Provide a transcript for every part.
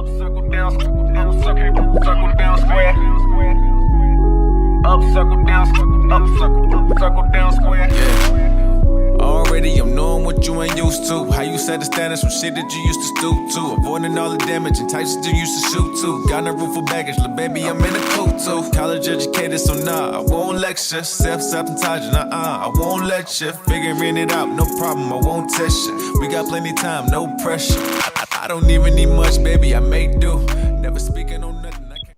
Up, circle down, circle down, square. Up, circle down, circle down, square. Yeah. Already I'm knowing what you ain't used to. How you set the standards from shit that you used to stoop to. Avoiding all the damage and types that you used to shoot to. Got no room for baggage, little baby, I'm in a coat too. College educated, so nah, I won't lecture. Self-sabotaging, I won't let you. Figuring it out, no problem, I won't test you. We got plenty time, no pressure. I don't even need much, baby, I may do. Never speaking on nothing, I can't.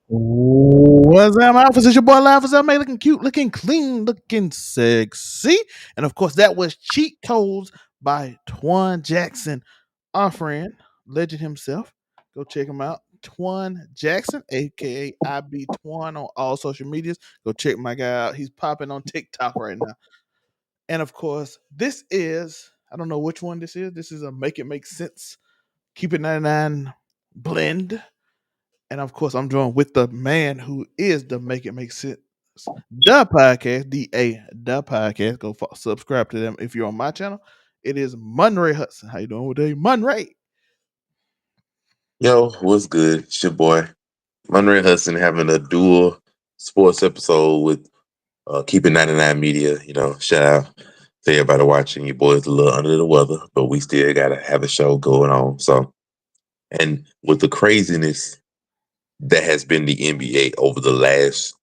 What's up, Alphas? It's your boy Live. What's up, man? Looking cute, looking clean, looking sexy. And of course, that was Cheat Codes by Twan Jackson, our friend, legend himself. Go check him out. Twan Jackson, aka IB Twan on all social medias. Go check my guy out. He's popping on TikTok right now. And of course, this is, I don't know which one this is. This is a Make It Make Sense, Keep It 99 blend. And of course, I'm joined with the man who is the Make It Make Sense, the podcast, the podcast. Go subscribe to them if you're on my channel. It is Munray Hudson. How you doing today, Munray? Yo, what's good? It's your boy, Monray Hudson, having a dual sports episode with Keeping 99 Media. You know, shout out to everybody watching. Your boy's a little under the weather, but we still got to have a show going on. So, and with the craziness that has been the NBA over the last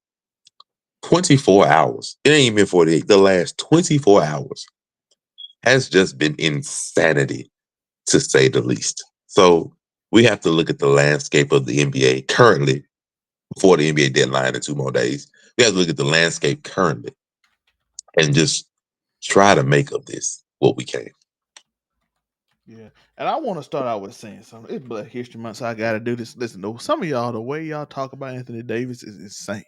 24 hours, it ain't even 48, the last 24 hours has just been insanity, to say the least. So, we have to look at the landscape of the NBA currently before the NBA deadline in 2 more days. We have to look at the landscape currently and just try to make of this what we can. Yeah. And I want to start out with saying something. It's Black History Month, so I got to do this. Listen, though, some of y'all, the way y'all talk about Anthony Davis is insane.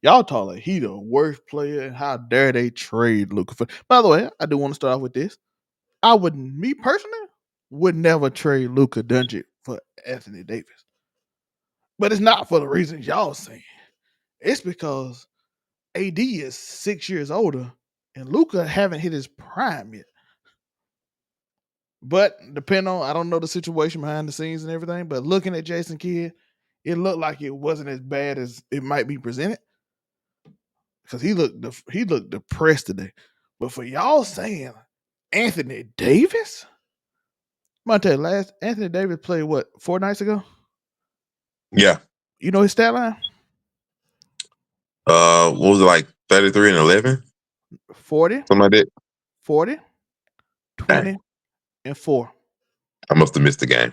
Y'all talk like he the worst player, and how dare they trade Luka. By the way, I do want to start off with this. Me personally, would never trade Luka Dončić for Anthony Davis. But it's not for the reasons y'all saying. It's because AD is 6 years older and Luka haven't hit his prime yet. But depending on, I don't know the situation behind the scenes and everything, but looking at Jason Kidd, it looked like it wasn't as bad as it might be presented. Because he looked depressed today. But for y'all saying Anthony Davis? I'm gonna tell you, Anthony Davis played what, 4 nights ago? Yeah. You know his stat line? What was it, like 33 and 11? 40. Something like that. 40, 20, Dang. and 4. I must have missed the game.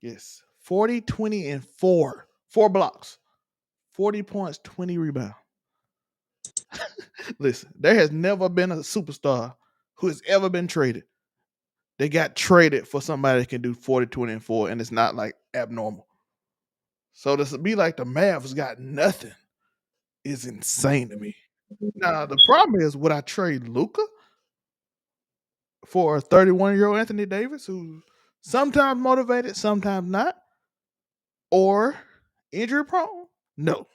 Yes. 40, 20, and 4. 4 blocks. 40 points, 20 rebounds. Listen, there has never been a superstar who has ever been traded. They got traded for somebody that can do 40, 20, and 4, and it's not like abnormal. So to be like the Mavs got nothing is insane to me. Now, the problem is, would I trade Luka for a 31-year-old Anthony Davis who's sometimes motivated, sometimes not, or injury prone? No.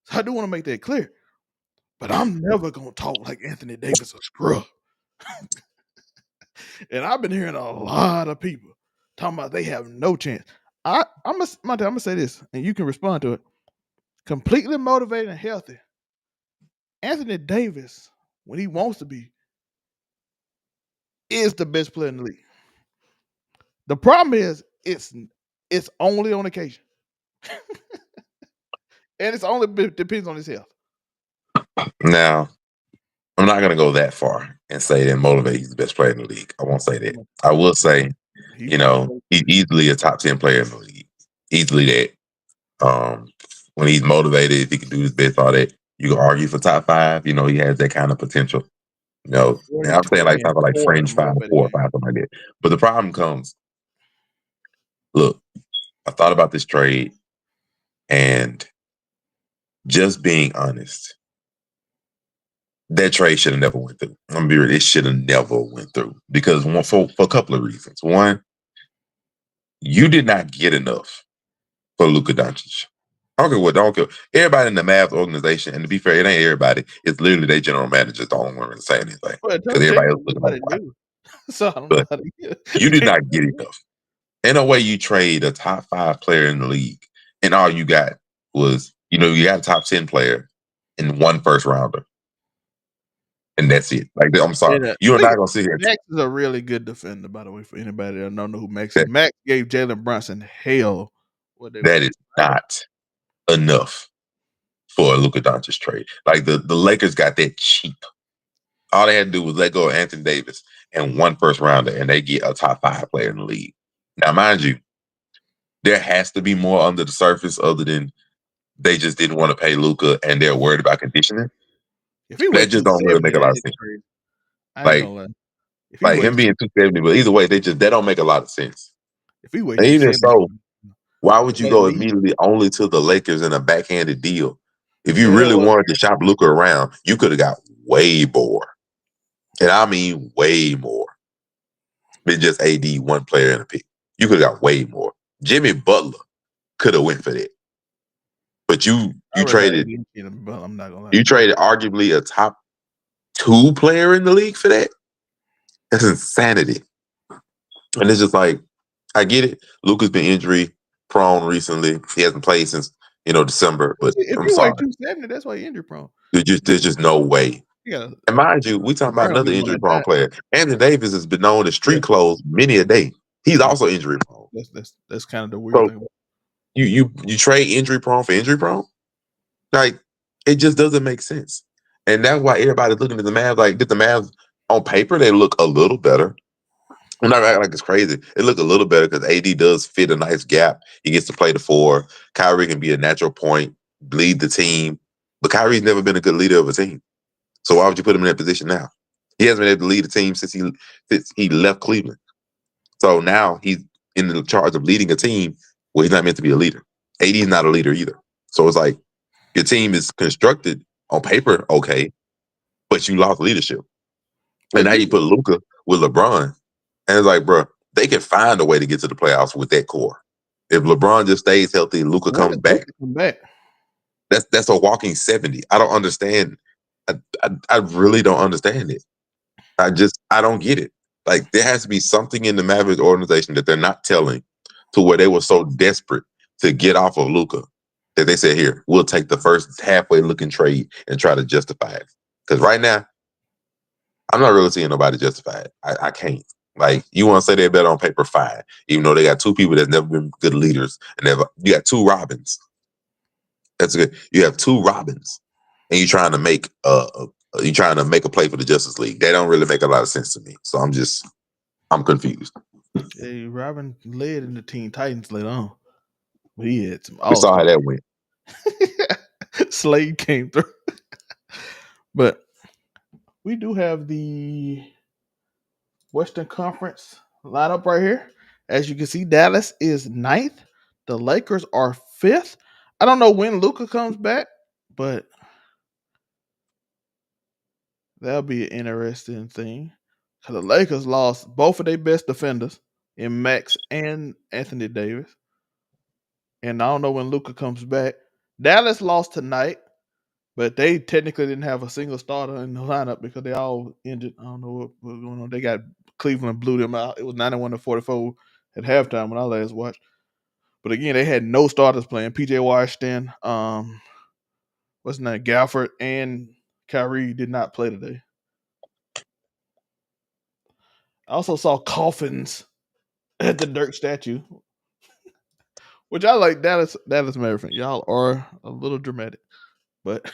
So I do want to make that clear. But I'm never going to talk like Anthony Davis a scrub. And I've been hearing a lot of people talking about they have no chance. I'm gonna say this, and you can respond to it. Completely motivated and healthy, Anthony Davis, when he wants to be, is the best player in the league. The problem is it's only on occasion. And it's only depends on his health. Now, I'm not going to go that far and say that Motivate he's the best player in the league. I won't say that. I will say, he's easily a top 10 player in the league. Easily that. When he's motivated, if he can do his best, all that, you can argue for top 5. You know, he has that kind of potential. You know, and I'm saying like talking like fringe 5, 4, 5, something like that. But the problem comes, look, I thought about this trade, and just being honest, that trade should have never went through. I'm gonna be real, it should have never went through because for a couple of reasons. One, you did not get enough for Luka Dončić. I don't care. Everybody in the Mavs organization, and to be fair, it ain't everybody. It's literally their general managers the only one to say anything because everybody else looking like So I don't but know how to you did not get enough. Ain't no way you trade a top 5 player in the league, and all you got was, you got a top 10 player and 1 first rounder, and that's it. Like, I'm sorry, you're not gonna sit here. Max is a really good defender, by the way. For anybody that don't know who Max That- is, Max gave Jalen Brunson hell. That is not enough for a Luka Dončić trade. Like the Lakers got that cheap. All they had to do was let go of Anthony Davis and 1 first rounder, and they get a top 5 player in the league. Now, mind you, there has to be more under the surface other than they just didn't want to pay Luka and they're worried about conditioning. If he That just don't really make a lot of sense. I ain't gonna lie. Like him being 270, but either way, that don't make a lot of sense. If he And even so, why would you go immediately only to the Lakers in a backhanded deal? If you really wanted to shop Luka around, you could have got way more. And I mean way more than just AD, 1 player and a pick. You could have got way more. Jimmy Butler could have went for that. But you traded I'm not gonna lie. You traded arguably a top 2 player in the league for that? That's insanity. And it's just like, I get it. Luka's been injury prone recently. He hasn't played since, December. But if I'm you sorry. weigh 270, that's why you're injury prone. There's just no way. Yeah. And mind you, we talking about another injury prone player. Anthony Davis has been known to street clothes many a day. He's also injury prone. That's kind of the weird thing. You trade injury prone for injury prone? Like, it just doesn't make sense. And that's why everybody's looking at the Mavs. Like, did the Mavs on paper, they look a little better. I'm not acting like it's crazy. It looked a little better because AD does fit a nice gap. He gets to play the 4. Kyrie can be a natural point, lead the team. But Kyrie's never been a good leader of a team. So why would you put him in that position now? He hasn't been able to lead the team since he left Cleveland. So now he's in the charge of leading a team where he's not meant to be a leader. AD is not a leader either. So it's like your team is constructed on paper okay, but you lost leadership. And now you put Luka with LeBron. And it's like, bro, they can find a way to get to the playoffs with that core. If LeBron just stays healthy and Luka comes back, that's a walking 70. I don't understand. I really don't understand it. I don't get it. Like, there has to be something in the Mavericks organization that they're not telling to where they were so desperate to get off of Luka that they said, here, we'll take the first halfway looking trade and try to justify it. Because right now, I'm not really seeing nobody justify it. I can't. Like, you want to say they're better on paper, fine. Even though they got 2 people that's never been good leaders, and you got 2 Robins. That's good. You have 2 Robins, and you're trying to make a play for the Justice League. They don't really make a lot of sense to me. So I'm confused. Hey, Robin led in the Teen Titans later on. But he had some. We saw how that went. Slade came through. But we do have the Western Conference lineup right here. As you can see, Dallas is 9th. The Lakers are 5th. I don't know when Luka comes back, but that'll be an interesting thing. Because the Lakers lost both of their best defenders in Max and Anthony Davis. And I don't know when Luka comes back. Dallas lost tonight, but they technically didn't have a single starter in the lineup because they all injured. I don't know what was going on. They got Cleveland blew them out. It was 91-44 at halftime when I last watched. But again, they had no starters playing. PJ Washington, what's his name? Gafford and Kyrie did not play today. I also saw coffins at the Dirk statue, which I like. Dallas Mavericks. Y'all are a little dramatic, but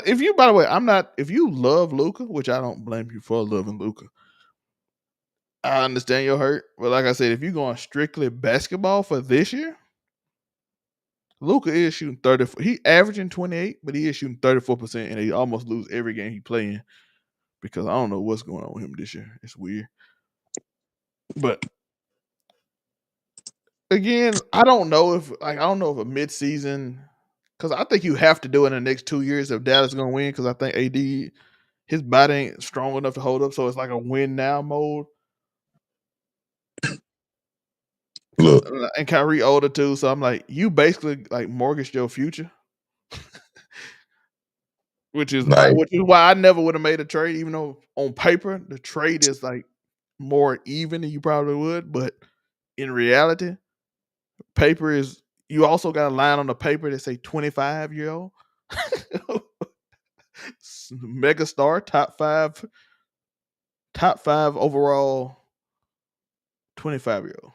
if you, by the way, if you love Luka, which I don't blame you for loving Luka, I understand your hurt. But like I said, if you're going strictly basketball for this year, Luka is shooting 34. He averaging 28, but he is shooting 34%, and he almost lose every game he playing because I don't know what's going on with him this year. It's weird. But again, I don't know if a midseason, because I think you have to do it in the next 2 years if Dallas is going to win, because I think AD, his body ain't strong enough to hold up, so it's like a win now mode. Look, and Kyrie older too, so I'm like, you basically like mortgaged your future, which is why I never would have made a trade, even though on paper the trade is like more even than you probably would. But in reality, paper is. You also got a line on the paper that say 25-year-old megastar, top five overall 25-year-old.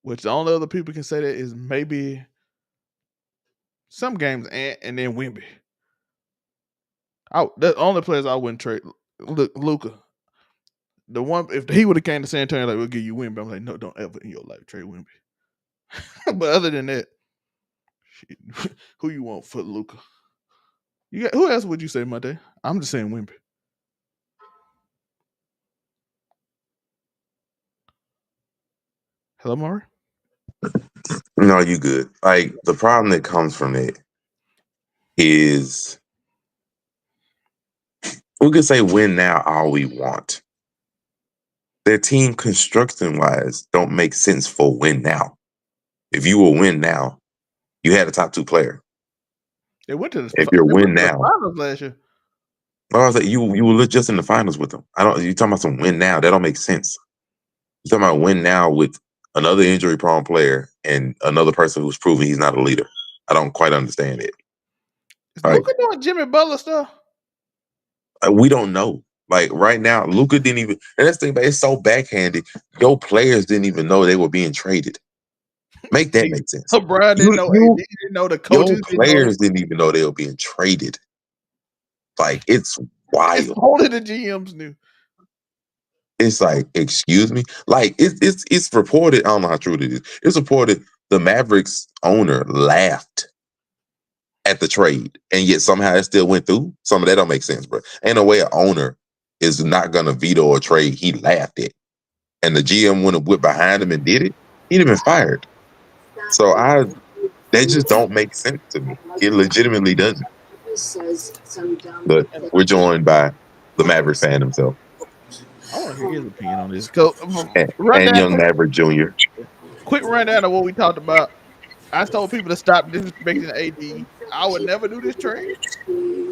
Which the only other people can say that is maybe some games and then Wemby. The only players I wouldn't trade. Look, Luka. The one if he would have came to San Antonio, like we'll give you Wemby. I'm like, no, don't ever in your life trade Wemby. But other than that, shit, who you want for Luka? Who else would you say, Monte? I'm just saying Wemby. Hello, Maury? No, you good. Like the problem that comes from it is we could say win now all we want. Their team construction wise don't make sense for win now. If you will win now, you had a top 2 player. They went to the if you're win now finals last year. I was like, you were just in the finals with them. You talking about some win now? That don't make sense. You talking about win now with another injury prone player and another person who's proven he's not a leader. I don't quite understand it. Is Luka doing Jimmy Butler stuff? We don't know. Like right now, Luka didn't even. And that's the thing, but it's so backhanded. Your players didn't even know they were being traded. Make that make sense. Brian didn't know. AD didn't know. The coaches your players didn't even know they were being traded. Like it's wild. It's only the GMs knew. It's like, excuse me. Like it's reported. I don't know how true it is. It's reported the Mavericks owner laughed at the trade, and yet somehow it still went through. Some of that don't make sense, bro. Ain't no way an owner is not gonna veto a trade he laughed at, and the GM went behind him and did it. He'd have been fired. So they just don't make sense to me. It legitimately doesn't. But we're joined by the Maverick fan himself. I want to hear his opinion on this. And young Maverick Jr. Quick rundown of what we talked about. I told people to stop disrespecting AD. I would never do this trade.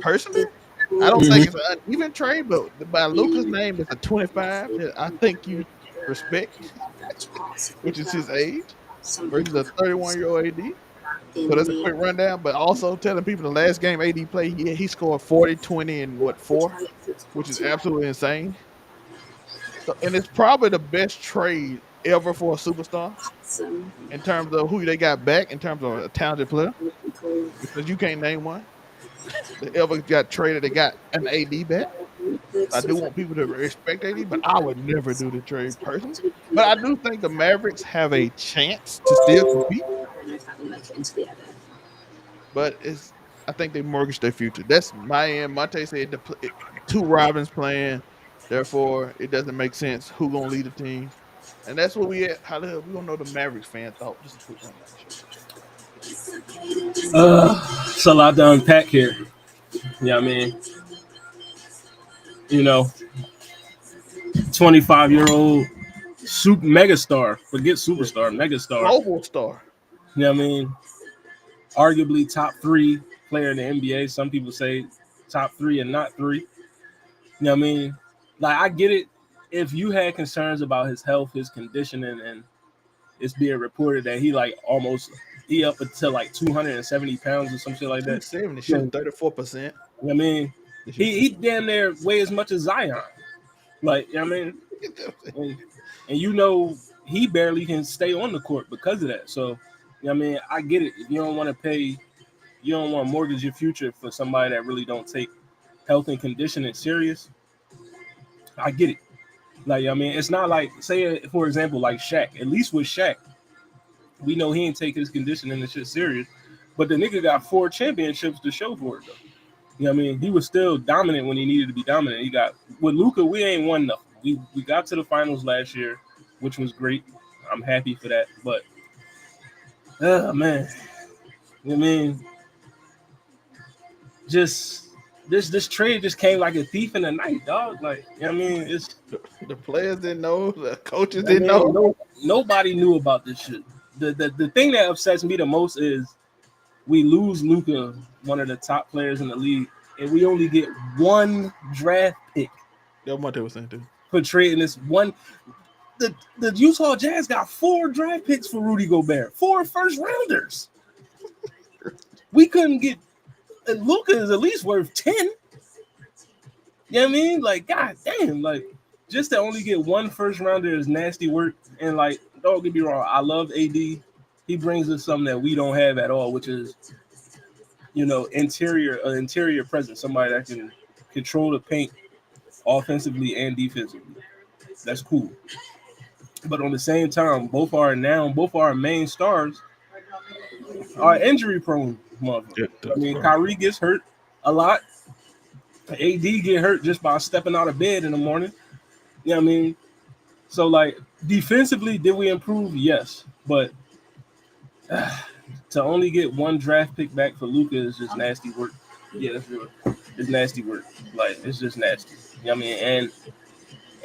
Personally, I don't think it's an uneven trade, but by Luka's name, it's a 25 that I think you respect, which is his age, versus a 31-year-old AD. So that's a quick rundown, but also telling people the last game AD played, he scored 40, 20, and 4, which is absolutely insane. So, and it's probably the best trade ever for a superstar in terms of who they got back, in terms of a talented player, because you can't name one that ever got traded that got an AD back. I do want people to respect AD, but I would never do the trade personally. But I do think the Mavericks have a chance to still compete. But I think they mortgaged their future. That's my end. Monte said 2 Robins playing, therefore it doesn't make sense who gonna lead the team. And that's what we at. How the hell we gonna know the Mavericks fan thought? Just a quick rundown. It's a lot to unpack here. Yeah, I mean, 25-year-old megastar. Forget superstar, megastar. Global star. You know what I mean? Arguably top 3 player in the NBA. Some people say top 3 and not 3. You know what I mean? Like, I get it. If you had concerns about his health, his conditioning, and it's being reported that he up until like 270 pounds or some shit like that. 70, 34%. You know what I mean? He damn near weigh as much as Zion. Like, you know what I mean? And he barely can stay on the court because of that. So, you know what I mean? I get it. If you don't want to mortgage your future for somebody that really don't take health and conditioning serious. I get it. Like, I mean, it's not like, say, for example, like Shaq. At least with Shaq, we know he ain't take his conditioning and shit serious. But the nigga got 4 championships to show for it, though. You know what I mean? He was still dominant when he needed to be dominant. With Luka, we ain't won nothing. We got to the finals last year, which was great. I'm happy for that. But, man. You know what I mean? Just... This trade just came like a thief in the night, dog. Like, you know what I mean? It's the players didn't know, the coaches didn't know. Nobody knew about this shit. The thing that upsets me the most is we lose Luka, one of the top players in the league, and we only get 1 draft pick. That's what they were saying too. For trading this one. the Utah Jazz got 4 draft picks for Rudy Gobert, 4 first rounders. We couldn't get Luka is at least worth 10. You know what I mean? Like, god damn, like just to only get 1 first rounder is nasty work. And like, don't get me wrong, I love AD. He brings us something that we don't have at all, which is interior presence, somebody that can control the paint offensively and defensively. That's cool. But on the same time, both our main stars are injury prone. I mean, Kyrie gets hurt a lot. AD get hurt just by stepping out of bed in the morning. You know what I mean? So, like, defensively, did we improve? Yes. But to only get 1 draft pick back for Luka is just nasty work. Yeah, that's real. It's nasty work. Like, it's just nasty. You know what I mean? And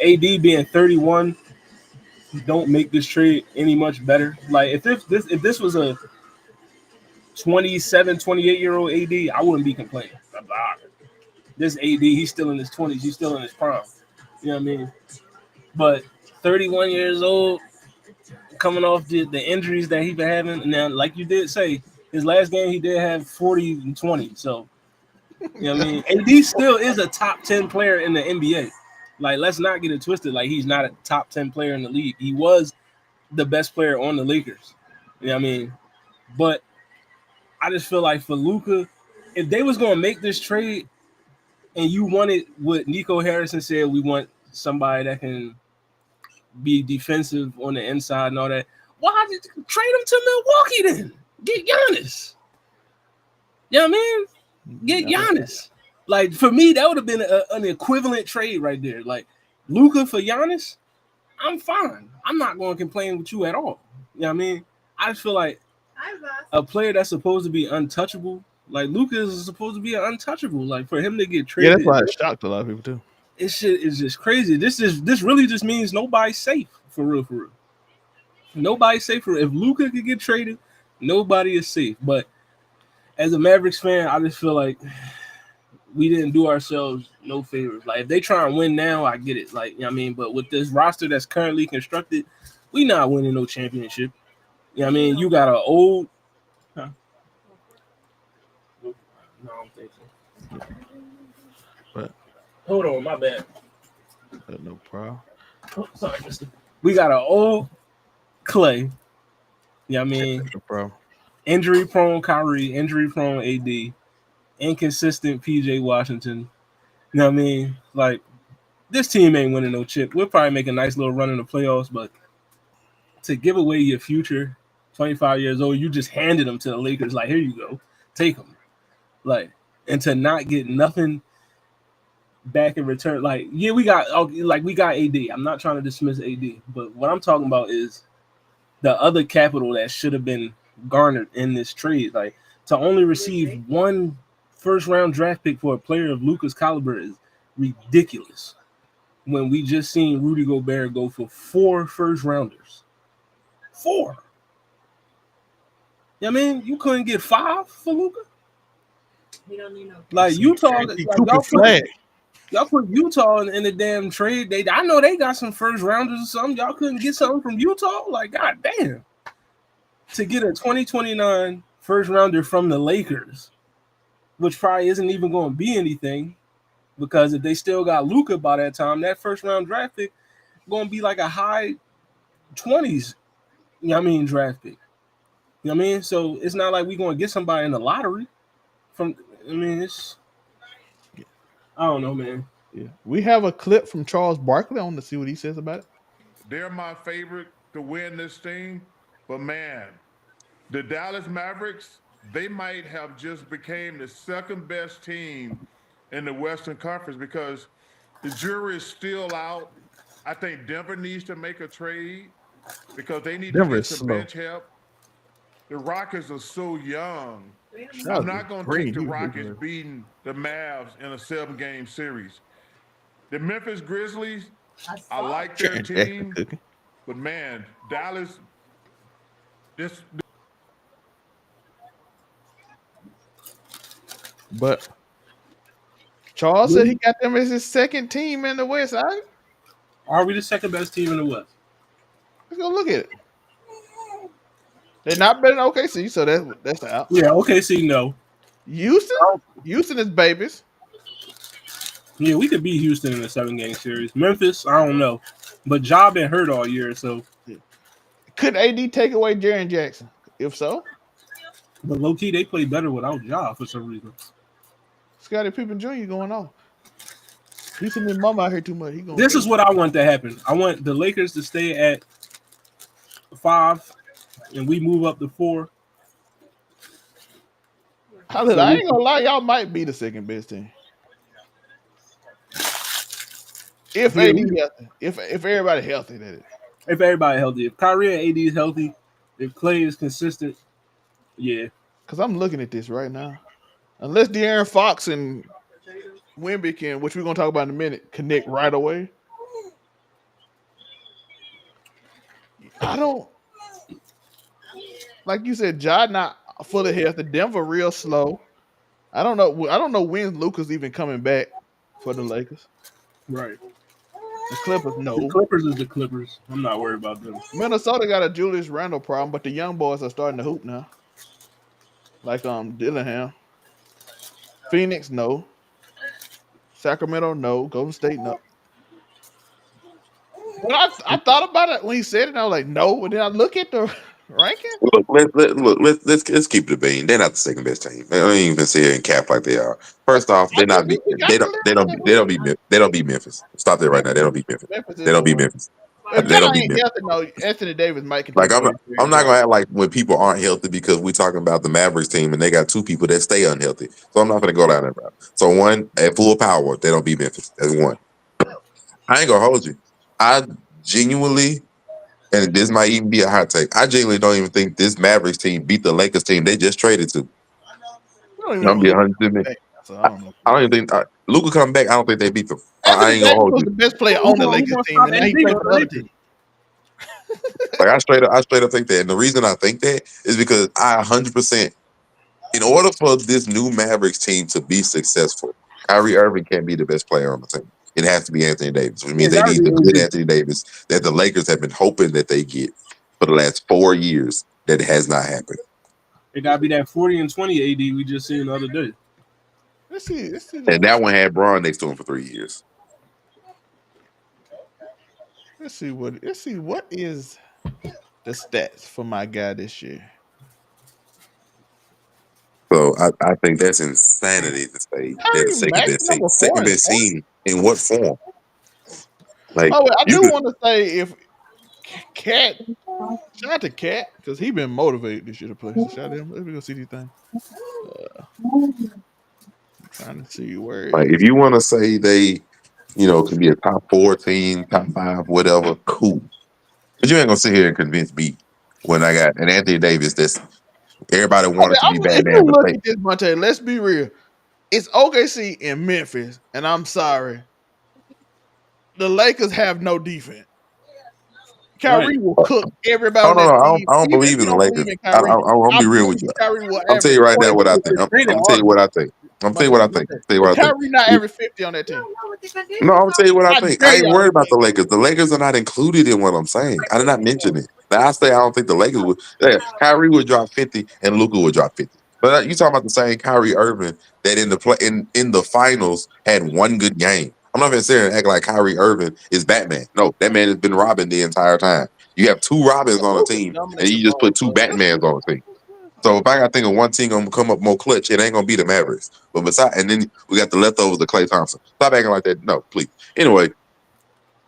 AD being 31 don't make this trade any much better. Like, if this was a 27, 28-year-old AD, I wouldn't be complaining. This AD, he's still in his 20s. He's still in his prime. You know what I mean? But 31 years old, coming off the injuries that he's been having. Now, like you did say, his last game he did have 40 and 20. So, you know what I mean? AD still is a top 10 player in the NBA. Like, let's not get it twisted. Like, he's not a top 10 player in the league. He was the best player on the Lakers. You know what I mean? But I just feel like for Luka, if they was going to make this trade and you wanted what Nico Harrison said, we want somebody that can be defensive on the inside and all that, why did you trade him to Milwaukee then? Get Giannis. You know what I mean? Get Giannis. Like, for me, that would have been an equivalent trade right there. Like, Luka for Giannis, I'm fine. I'm not going to complain with you at all. You know what I mean? I just feel like a player that's supposed to be untouchable, like Luka is supposed to be an untouchable. Like, for him to get traded, yeah, that's why it shocked a lot of people too. This shit is just crazy. This really just means nobody's safe for real. Nobody's safe for real. If Luka could get traded, nobody is safe. But as a Mavericks fan, I just feel like we didn't do ourselves no favors. Like, if they try and win now, I get it. Like, you know what I mean? But with this roster that's currently constructed, we not winning no championship. You know what I mean? You got an old... Huh? No, I don't think so. But hold on, my bad. No problem. Oh, sorry, mister. We got an old Clay. You know what I mean? No problem. Injury-prone Kyrie, injury-prone AD, inconsistent PJ Washington. You know what I mean? Like, this team ain't winning no chip. We'll probably make a nice little run in the playoffs, but to give away your future, 25 years old, you just handed them to the Lakers. Like, here you go. Take them. Like, and to not get nothing back in return. Like, yeah, we got AD. I'm not trying to dismiss AD, but what I'm talking about is the other capital that should have been garnered in this trade. Like, to only receive 1 first-round draft pick for a player of Luka's caliber is ridiculous. When we just seen Rudy Gobert go for 4 first-rounders. 4. You know what I mean? You couldn't get 5 for Luka? We don't need no. Like, Utah, like, y'all put Utah in the damn trade. I know they got some first-rounders or something. Y'all couldn't get something from Utah? Like, god damn. To get a 2029 first-rounder from the Lakers, which probably isn't even going to be anything, because if they still got Luka by that time, that first-round draft pick going to be like a high 20s, you know what I mean, draft pick. You know what I mean? So it's not like we're going to get somebody in the lottery. I don't know, man. Yeah, we have a clip from Charles Barkley. I want to see what he says about it. They're my favorite to win this thing, but man, the Dallas Mavericks, they might have just became the second best team in the Western Conference because the jury is still out. I think Denver needs to make a trade because they need to get some bench help. The Rockets are so young. I'm not going to take the Rockets beating the Mavs in a 7-game series. The Memphis Grizzlies, I like their team, but man, Dallas, But Charles said he got them as his second team in the West. Are we the second best team in the West? Let's go look at it. They're not better than OKC, so that's out. Yeah, OKC, no. Houston is babies. Yeah, we could beat Houston in a 7-game series. Memphis, I don't know. But Ja been hurt all year, so. Could AD take away Jaren Jackson? If so. But low-key, they play better without Ja for some reason. Scottie Pippen Jr. going off. He's seen his mom out here too much. This is what I want to happen. I want the Lakers to stay at 5, and we move up to 4. I ain't gonna lie, y'all might be the second best team. If AD healthy. If everybody healthy, that is. If everybody healthy. If Kyrie and AD is healthy, if Clay is consistent, yeah. Because I'm looking at this right now. Unless De'Aaron Fox and Wemby can, which we're going to talk about in a minute, connect right away. I don't, like you said, Ja not fully healthy. Denver real slow. I don't know when Luka's even coming back for the Lakers. Right. The Clippers, no. The Clippers is the Clippers. I'm not worried about them. Minnesota got a Julius Randle problem, but the young boys are starting to hoop now. Like Dillingham. Phoenix, no. Sacramento, no. Golden State, no. When I thought about it when he said it, I was like, no. And then I look at the ranking. Let's keep it a bean. They're not the second best team. They don't even sit here and cap like they are. First off, they don't beat Memphis. Stop there right now. They don't beat Memphis. They don't beat Memphis. If they don't beat Memphis. No, Anthony Davis might continue. Like I'm not gonna act like when people aren't healthy because we're talking about the Mavericks team and they got 2 people that stay unhealthy. So I'm not gonna go down that route. So one, at full power, they don't beat Memphis. That's one. I ain't gonna hold you. I genuinely, and this might even be a hot take, I genuinely don't even think this Mavericks team beat the Lakers team they just traded to. I'm be 100%. I don't even think Luka come back. I don't think they beat them. I ain't gonna hold you. The best player on the Lakers team, and he played for the other team. Like I straight up think that, and the reason I think that is because I 100%. In order for this new Mavericks team to be successful, Kyrie Irving can't be the best player on the team. It has to be Anthony Davis, which means they need the good Anthony Davis that the Lakers have been hoping that they get for the last 4 years. That has not happened. It gotta be that 40 and 20 AD we just seen the other day. Let's see. And that one had Braun next to him for 3 years. Let's see what is the stats for my guy this year. So I think that's insanity to say they're the second best team in what form? Like, I do want to say if Cat, shout out to Cat because he been motivated this year to play. So shout out to him. Let me go see these things. Trying to see where. Like, if you want to say they, could be a top 4 team, top 5, whatever, cool. But you ain't gonna sit here and convince me when I got an Anthony Davis that's everybody wanted to be bad. Look at this, Monte. Let's be real. It's OKC in Memphis, and I'm sorry. The Lakers have no defense. Kyrie will cook everybody. I don't believe in the Lakers. I'll be real with you. I'll tell you right now what I think. I'm gonna tell you what I think. Kyrie not every 50 on that team. No, I'm gonna tell you what I think. I ain't worried about the Lakers. The Lakers are not included in what I'm saying. I did not mention it. Now I say I don't think the Lakers would. Yeah, Kyrie would drop 50 and Luka would drop 50. But you talking about the same Kyrie Irving that in the finals had one good game. I'm not gonna sit here and act like Kyrie Irving is Batman. No, that man has been Robin the entire time. You have 2 Robins on a team, and you just put 2 Batmans on a team. So if I got to think of one team gonna come up more clutch, it ain't gonna be the Mavericks. But and then we got the leftovers of Klay Thompson. Stop acting like that. No, please. Anyway,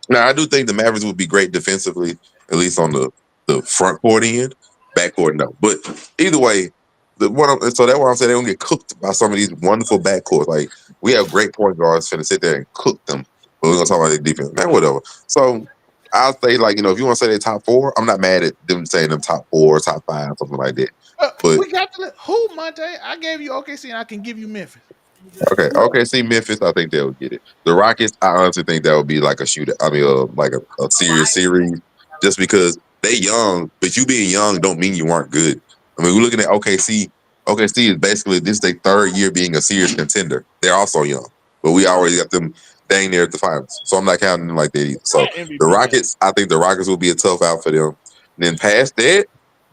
now I do think the Mavericks would be great defensively, at least on the front court end. Backcourt, no. But either way, so that's why I'm saying they're gonna get cooked by some of these wonderful backcourts. Like, we have great point guards finna sit there and cook them. But we're gonna talk about their defense. Man, whatever. So I'll say, like, if you want to say they're top 4, I'm not mad at them saying them top 4, top 5, something like that. But we got to who, Monte? I gave you OKC and I can give you Memphis. Okay, OKC, Memphis, I think they'll get it. The Rockets, I honestly think that would be like a shootout. I mean, like a serious series, just because they young, but you being young don't mean you aren't good. I mean, we're looking at OKC. OKC is basically this their 3rd year being a serious contender. They're also young, but we already got them dang near the finals. So I'm not counting them like that either. So MVP the Rockets, I think the Rockets will be a tough out for them. Then past that,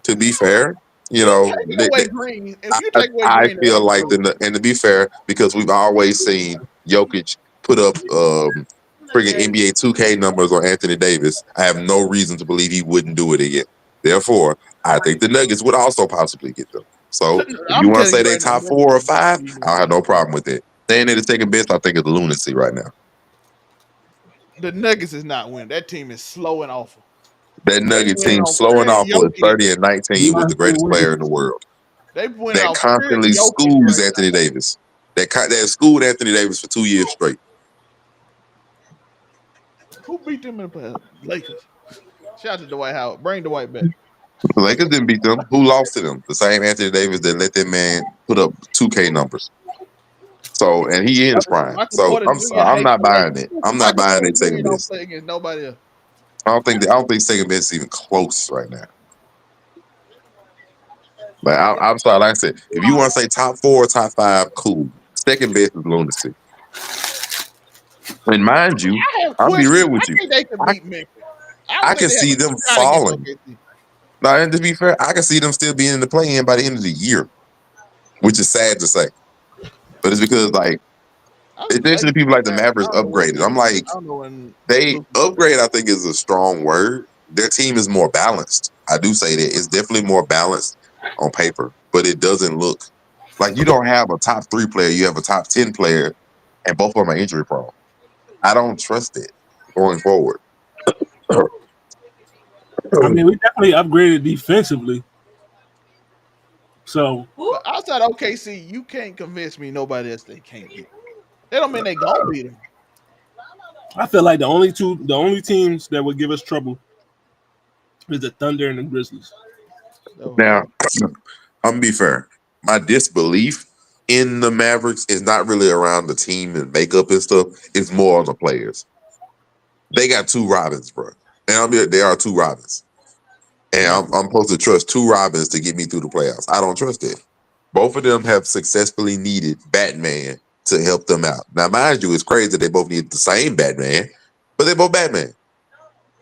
to be fair, you know, Take away Green. If you take away I Green, feel like and to be fair, because we've always seen Jokic put up friggin' NBA 2K numbers on Anthony Davis, I have no reason to believe he wouldn't do it again. Therefore, I think the Nuggets would also possibly get them. So if you want to say they top 4 or 5, I don't have no problem with it. Staying at the second best, I think, is lunacy right now. The Nuggets is not winning. That team is slow and awful. That Nugget team slow and awful is 30 and 19 with the greatest player in the world. That constantly schools Anthony Davis. That schooled Anthony Davis for 2 years straight. Who beat them in the playoffs? Lakers. Shout out to Dwight Howard. Bring Dwight back. The Lakers didn't beat them. Who lost to them? The same Anthony Davis that let that man put up 2K numbers. So, and he in his prime. So I'm not buying it. I'm not buying it second best. Don't play against nobody else. I don't think second best is even close right now. But I'm sorry, like I said, if you want to say top 4 or top 5, cool. Second best is lunacy. And mind you, I'll be real with you. They could beat Memphis. I can see them falling. Now, and to be fair, I can see them still being in the play-in by the end of the year, which is sad to say. But it's because, like, essentially people like the Mavericks upgraded. I'm like, they upgrade, I think, is a strong word. Their team is more balanced. I do say that. It's definitely more balanced on paper, but it doesn't look like you don't have a top 3 player. You have a top 10 player, and both of them are injury prone. I don't trust it going forward. I mean, we definitely upgraded defensively. So outside OKC, you can't convince me nobody else they can't get. That don't mean they gonna beat them. I feel like the only teams that would give us trouble is the Thunder and the Grizzlies. Now, I'm gonna be fair. My disbelief in the Mavericks is not really around the team and makeup and stuff. It's more on the players. They got 2 Robins, bro. And there are 2 Robins. And I'm supposed to trust 2 Robins to get me through the playoffs. I don't trust it. Both of them have successfully needed Batman to help them out. Now, mind you, it's crazy that they both need the same Batman, but they're both Batman.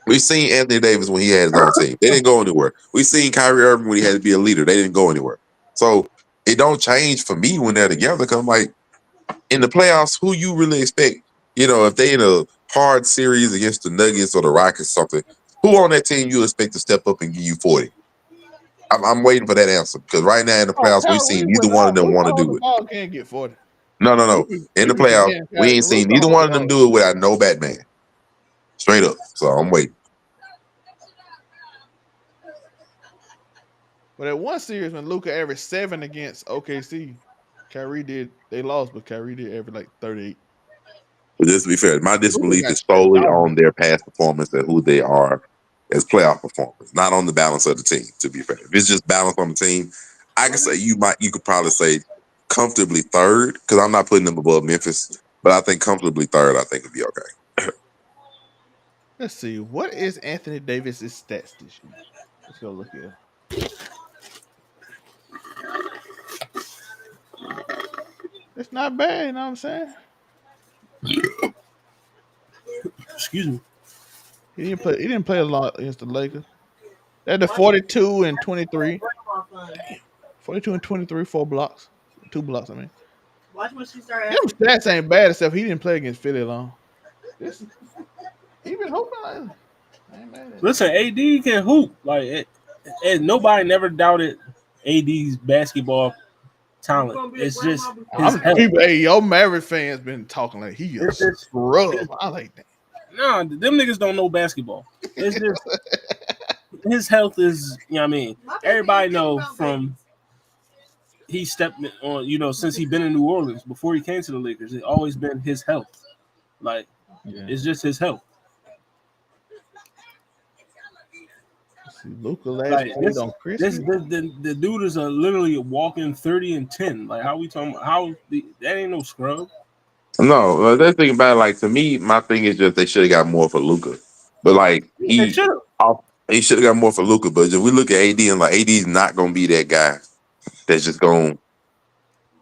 We've seen Anthony Davis when he had his own team. They didn't go anywhere. We've seen Kyrie Irving when he had to be a leader. They didn't go anywhere. So it don't change for me when they're together, because I'm like, in the playoffs, who you really expect? You know, if they in a hard series against the Nuggets or the Rockets or something, who on that team you expect to step up and give you 40? I'm waiting for that answer, because right now in the playoffs, we've seen neither one of them want to do it. Can't get 40. No. In the playoffs, we ain't seen neither one of them do it without no Batman. Straight up. So I'm waiting. But at one series when Luka averaged 7 against OKC, they lost, but Kyrie did average like 38. But just to be fair, my disbelief is solely on their past performance and who they are as playoff performers, not on the balance of the team, to be fair. If it's just balance on the team, I can say you could probably say comfortably 3rd, because I'm not putting them above Memphis, but I think comfortably 3rd, I think would be okay. Let's see. What is Anthony Davis' stats this year? Let's go look at it. It's not bad, you know what I'm saying? Excuse me. He didn't play a lot against the Lakers. They're the 42 and 23. Damn. 42 and 23, 4 blocks. 2 blocks, I mean. Watch when she started. Them stats ain't bad, except he didn't play against Philly long. He been hoping like listen, AD can hoop. Like and nobody never doubted AD's basketball talent. It's just your Mavericks fans been talking like he is scrub. I like that. No, them niggas don't know basketball. It's just his health is, you know what I mean? Everybody know from he stepped on, you know, since he been in New Orleans before he came to the Lakers, it's always been his health. Like it's just his health. Luka last played on Christmas. The dude is literally a walking 30 and 10. Like how we talking about that ain't no scrub. No, that thing about it, like to me, my thing is just they should have got more for Luka. But like he should have got more for Luka. But if we look at AD and like AD's not gonna be that guy that's just gonna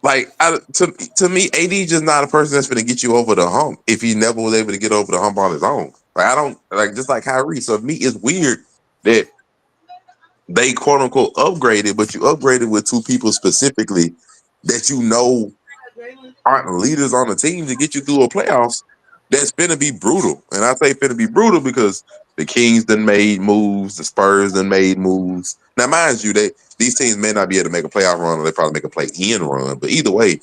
Like to me, AD just not a person that's going to get you over the hump if he never was able to get over the hump on his own. Like I don't like just like Kyrie. So to me, it's weird that they quote unquote upgraded, but you upgraded with two people specifically that you know aren't leaders on the team to get you through a playoffs. That's finna be brutal, and I say finna be brutal because the Kings done made moves, the Spurs done made moves. Now, mind you, these teams may not be able to make a playoff run, or they probably make a play-in run. But either way,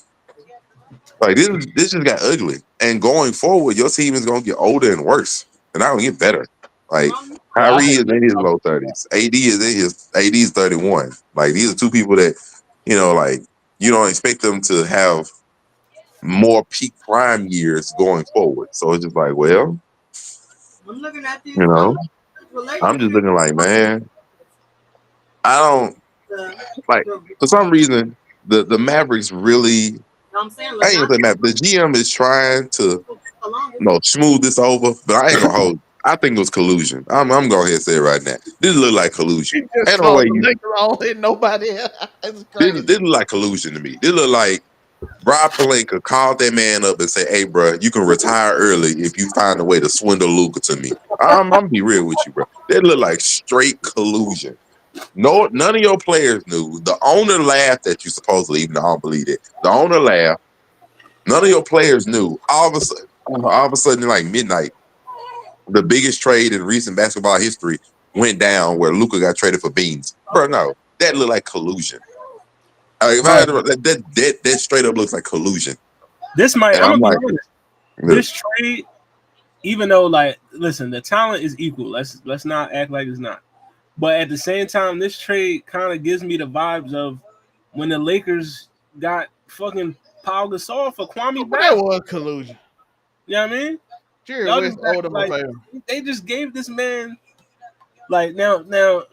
like this just got ugly. And going forward, your team is gonna get older and worse. They're not gonna get better. Like Kyrie is in his low 30s. AD's 31. Like these are two people that, like you don't expect them to have more peak prime years going forward. So it's just like, well, I'm looking at these I'm just looking like, man, I don't like for some reason the Mavericks really I'm saying, I ain't gonna say Mavericks. The GM is trying to smooth this over, but I ain't gonna hold. I think it was collusion. I'm gonna go ahead and say it right now. This look like collusion. Ain't no way you. Don't hit nobody. This look like collusion to me. This look like Rob Pelinka called that man up and say, "Hey, bro, you can retire early if you find a way to swindle Luka to me." I'm gonna be real with you, bro. That look like straight collusion. No, none of your players knew. The owner laughed at you supposedly, even though I don't believe it. The owner laughed. None of your players knew. All of a sudden, like midnight, the biggest trade in recent basketball history went down where Luka got traded for beans. Bro, no, that looked like collusion. That straight up looks like collusion. This might. I'm gonna be honest. Yeah. This trade, even though, like, listen, the talent is equal. Let's not act like it's not. But at the same time, this trade kind of gives me the vibes of when the Lakers got fucking Paul Gasol for Kwame Brown. That was collusion. You know what I mean? Jerry West owed him a favor. They just gave this man, like, now,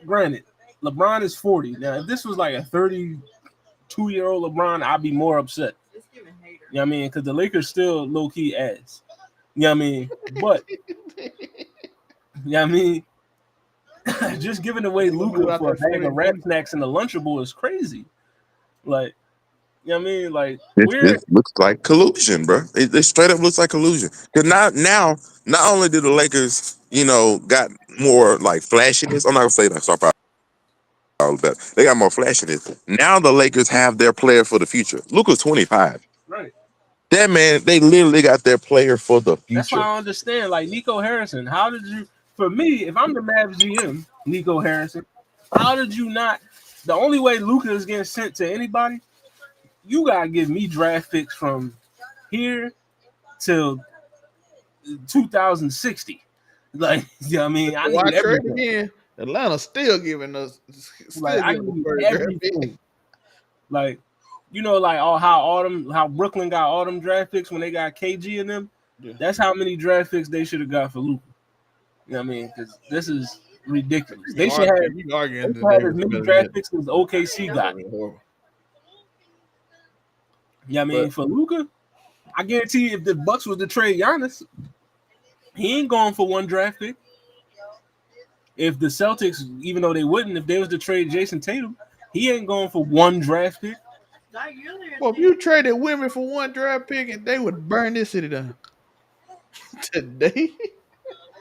granted, LeBron is 40. Now, if this was like a 32-year-old LeBron, I'd be more upset. You know what I mean? Because the Lakers still low-key ass. You know what I mean? But, you know what I mean? Just giving away Luka for a bag of rat snacks and a Lunchable is crazy. Like, you know what I mean? Like, it looks like collusion, bro. It straight up looks like collusion. Because now, not only did the Lakers, got more like flashiness. I'm not gonna say that. Sorry, all that. They got more flashiness. Now the Lakers have their player for the future. Luka's 25. Right. That man, they literally got their player for the future. That's why I understand. Like Nico Harrison, how did you? For me, if I'm the Mavs GM, Nico Harrison, how did you not? The only way Luka is getting sent to anybody, you gotta give me draft picks from here till 2060. Like, you know what I mean? I need everything. Again, Atlanta's still giving us I need everything. Like, like how Brooklyn got all them draft picks when they got KG in them. Yeah. That's how many draft picks they should have got for Luka. You know what I mean? Because this is ridiculous. They should have as many draft picks as OKC got. You know what I mean? For Luka, I guarantee you if the Bucks was to trade Giannis, he ain't going for one draft pick. If the Celtics, even though they wouldn't, if they was to trade Jason Tatum, he ain't going for one draft pick. Well, if you traded women for one draft pick, and they would burn this city down today.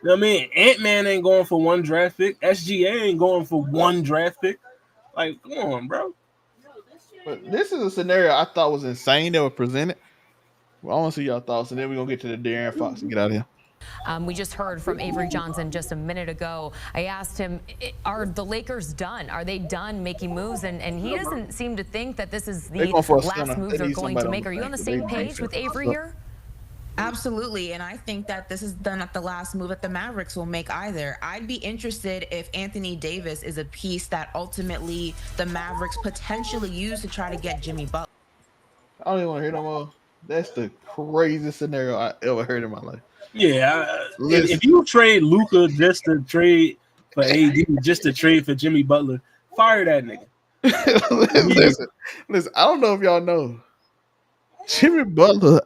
You know what I mean? Ant-Man ain't going for one draft pick. SGA ain't going for one draft pick. Like, come on, bro. But this is a scenario I thought was insane that was presented. Well, I want to see y'all thoughts, and then we're going to get to the De'Aaron Fox and get out of here. We just heard from Avery Johnson just a minute ago. I asked him, are the Lakers done? Are they done making moves? And he doesn't seem to think that this is the last move they're going to make. Are you on the same page with Avery here? Absolutely, and I think that this is not the last move that the Mavericks will make either. I'd be interested if Anthony Davis is a piece that ultimately the Mavericks potentially use to try to get Jimmy Butler. I don't even want to hear no more. That's the craziest scenario I ever heard in my life. Yeah, if you trade Luka just to trade for AD, just to trade for Jimmy Butler, fire that nigga. listen, I don't know if y'all know. Jimmy Butler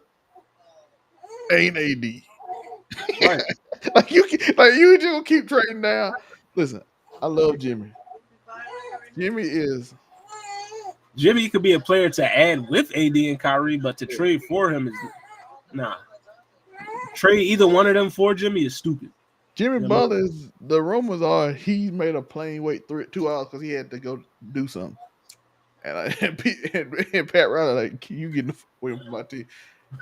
ain't AD. Right. like you just keep trading down. Listen, I love Jimmy. Jimmy is Jimmy could be a player to add with AD and Kyrie, but to trade for him is nah. Trade either one of them for Jimmy is stupid. Jimmy Butler is, the rumors are he made a plane wait 2 hours because he had to go do something. And Pat Riley like, you getting away from my team.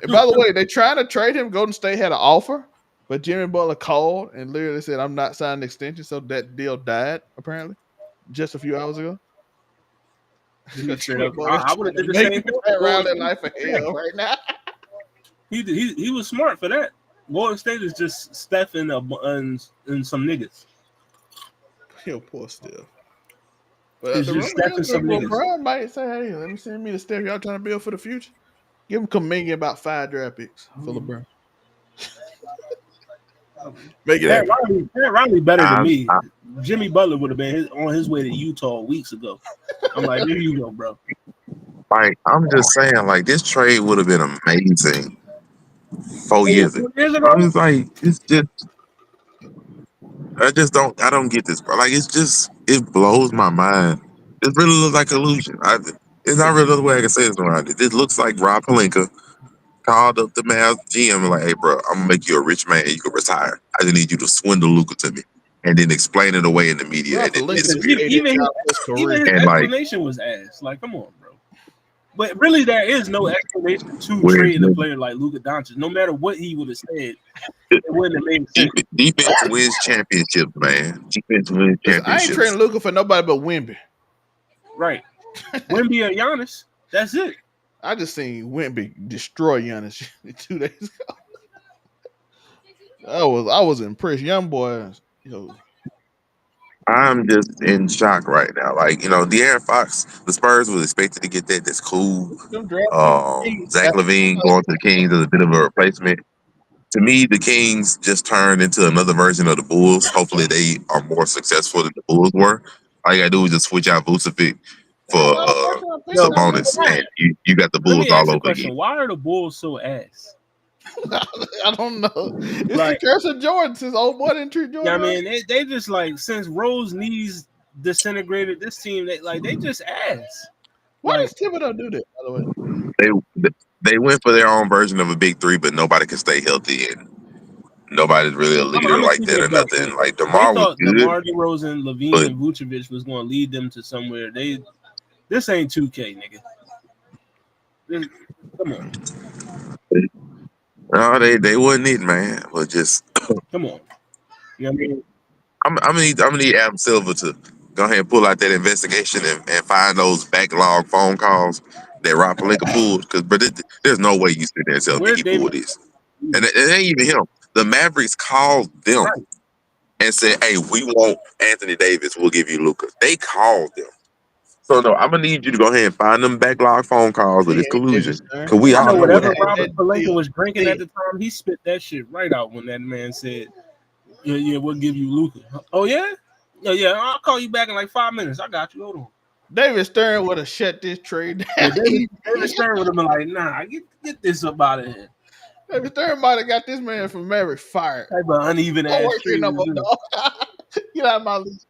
And by the way, they trying to trade him. Golden State had an offer, but Jimmy Butler called and literally said, "I'm not signing an extension." So that deal died apparently just a few hours ago. I would have did the same thing. Pat Riley life of hell right now. He was smart for that. Golden State is just Steph and some niggas. Yo, poor Steph. It's just Steph and some niggas. LeBron might say, "Hey, let me send me the Steph. Y'all trying to build for the future? Give him Kuminga about 5 draft picks for LeBron." Make it happen. Pat Riley better than me. Jimmy Butler would have been on his way to Utah weeks ago. I'm like, there you go, bro. Like, I'm just saying, like, this trade would have been amazing 4 years ago. I was like, it's just, I don't get this, bro. Like, it blows my mind. It really looks like illusion. It's not really the way I can say this around it. This looks like Rob Pelinka called up the Mavs GM and like, "Hey, bro, I'm gonna make you a rich man. You can retire. I just need you to swindle Luka to me, and then explain it away in the media." Bro, and even his explanation was ass. Like, come on, bro. But really, there is no explanation to trading a player like Luka Dončić. No matter what he would have said, it wouldn't have made sense. Defense wins championships, man. Defense wins championships. I ain't trading Luka for nobody but Wemby. Right. Wemby or Giannis. That's it. I just seen Wemby destroy Giannis 2 days ago. I was impressed. Young boy, I'm just in shock right now. Like, De'Aaron Fox, the Spurs was expected to get that. That's cool. Zach LaVine going to the Kings as a bit of a replacement. To me, the Kings just turned into another version of the Bulls. Hopefully, they are more successful than the Bulls were. All you gotta do is just switch out Vucevic for Sabonis, and you got the Bulls all over again. Why are the Bulls so ass? I don't know. It's like the curse of Jordan since old boy didn't treat Jordan. Yeah, I mean, they just like since Rose knees disintegrated, this team they just ass. Why does Thibodeau do that? By the way, they went for their own version of a big three, but nobody can stay healthy, and nobody's really a leader like that or nothing. Like DeMar was good. DeMar DeRozan, LaVine, and Vucevic was going to lead them to somewhere. This ain't 2K, nigga. Come on. No, they wasn't it, man. But just come on. You know what I mean? I'm gonna need Adam Silver to go ahead and pull out that investigation and find those backlog phone calls that Rob Pelinka pulled. Because there's no way you sit there and tell me he pulled this. And it ain't even him. The Mavericks called them and said, "Hey, we want Anthony Davis. We'll give you Luka." They called them. So no, I'm gonna need you to go ahead and find them backlog phone calls with this collusion. Because we all know whatever Robert Pelinka was drinking at the time, he spit that shit right out when that man said, "Yeah, we'll give you Luka." Oh yeah, I'll call you back in like 5 minutes. I got you. Hold on. David Stern would have shut this trade down. David Stern would have been like, "Nah, get this up out of here." David Stern might have got this man from Mavericks fired. Type of uneven ass. Get out of my league.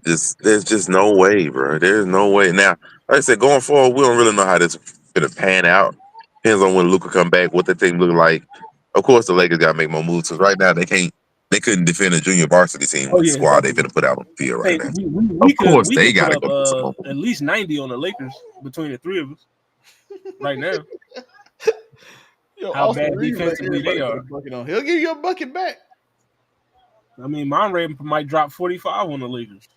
There's just no way, bro. There's no way. Now, like I said, going forward, we don't really know how this is gonna pan out. Depends on when Luka come back, what the thing look like. Of course, the Lakers gotta make more moves because right now they couldn't defend a junior varsity team with the squad they're gonna put out on the field right now. Of course, they gotta go at least 90 on the Lakers between the three of us right now. How bad defensively they are. He'll give you a bucket back. I mean, Monray might drop 45 on the Lakers.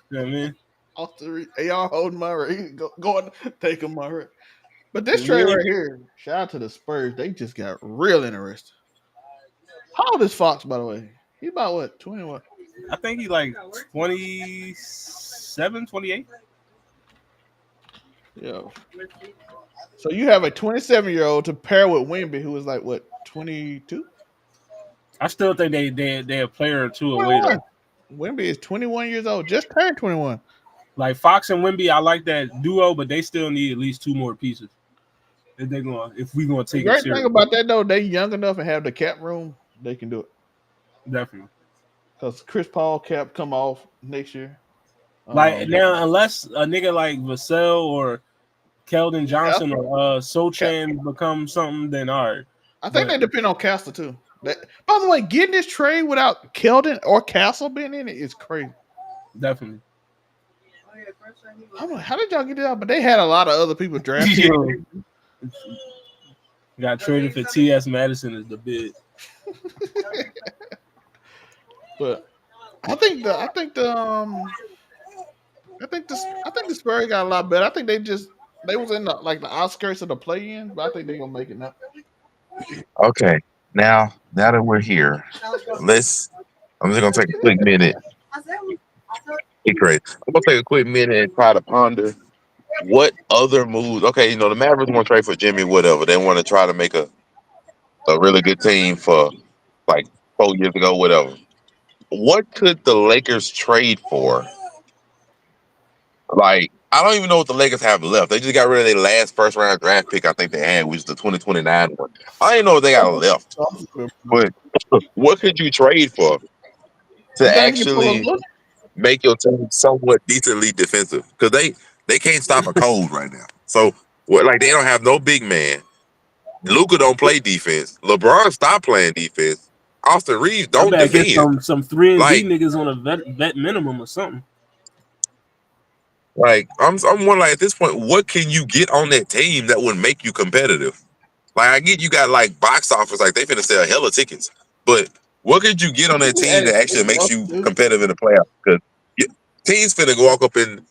You know what I mean? Austin Reed, y'all holding my rate. Go on, take him my rate. But this trade right here, shout out to the Spurs. They just got real interested. How old is Fox, by the way? He about what? 21? I think he's like 27, 28. Yeah. So you have a 27-year-old to pair with Wemby, who is like what, 22? I still think they're a player or two away. Wemby is 21 years old, just turned 21. Like Fox and Wemby, I like that duo, but they still need at least 2 more pieces. If we're gonna take it serious. The great thing about that though, they young enough and have the cap room, they can do it. Definitely. Because Chris Paul cap come off next year. Like now, unless a nigga like Vassell or Keldon Johnson or Sochan become something, then all right. I think they depend on Castle too. By the way, getting this trade without Keldon or Castle being in it is crazy. Definitely. I'm like, how did y'all get it out? But they had a lot of other people drafted. Got traded for T.S. Madison as the bid. But I think the Spurs got a lot better. I think they was in the outskirts of the play-in, but I think they're gonna make it now. Okay, now that we're here, I'm just gonna take a quick minute. I'm gonna take a quick minute and try to ponder what other moves. Okay, the Mavericks want to trade for Jimmy, whatever. They want to try to make a really good team for like 4 years ago, whatever. What could the Lakers trade for? Like, I don't even know what the Lakers have left. They just got rid of their last first round draft pick, I think they had, which is the 2029 one. I don't even know what they got left. But what could you trade for to actually make your team somewhat decently defensive? Because they can't stop a cold right now. So, they don't have no big man. Luka don't play defense. LeBron stopped playing defense. Austin Reeves don't defend. Some 3-and-D niggas on a vet minimum or something. I'm wondering, at this point, what can you get on that team that would make you competitive? I get you got box office, they finna sell hella tickets, but what could you get on that team that actually makes you competitive in the playoffs? Because teams finna walk up in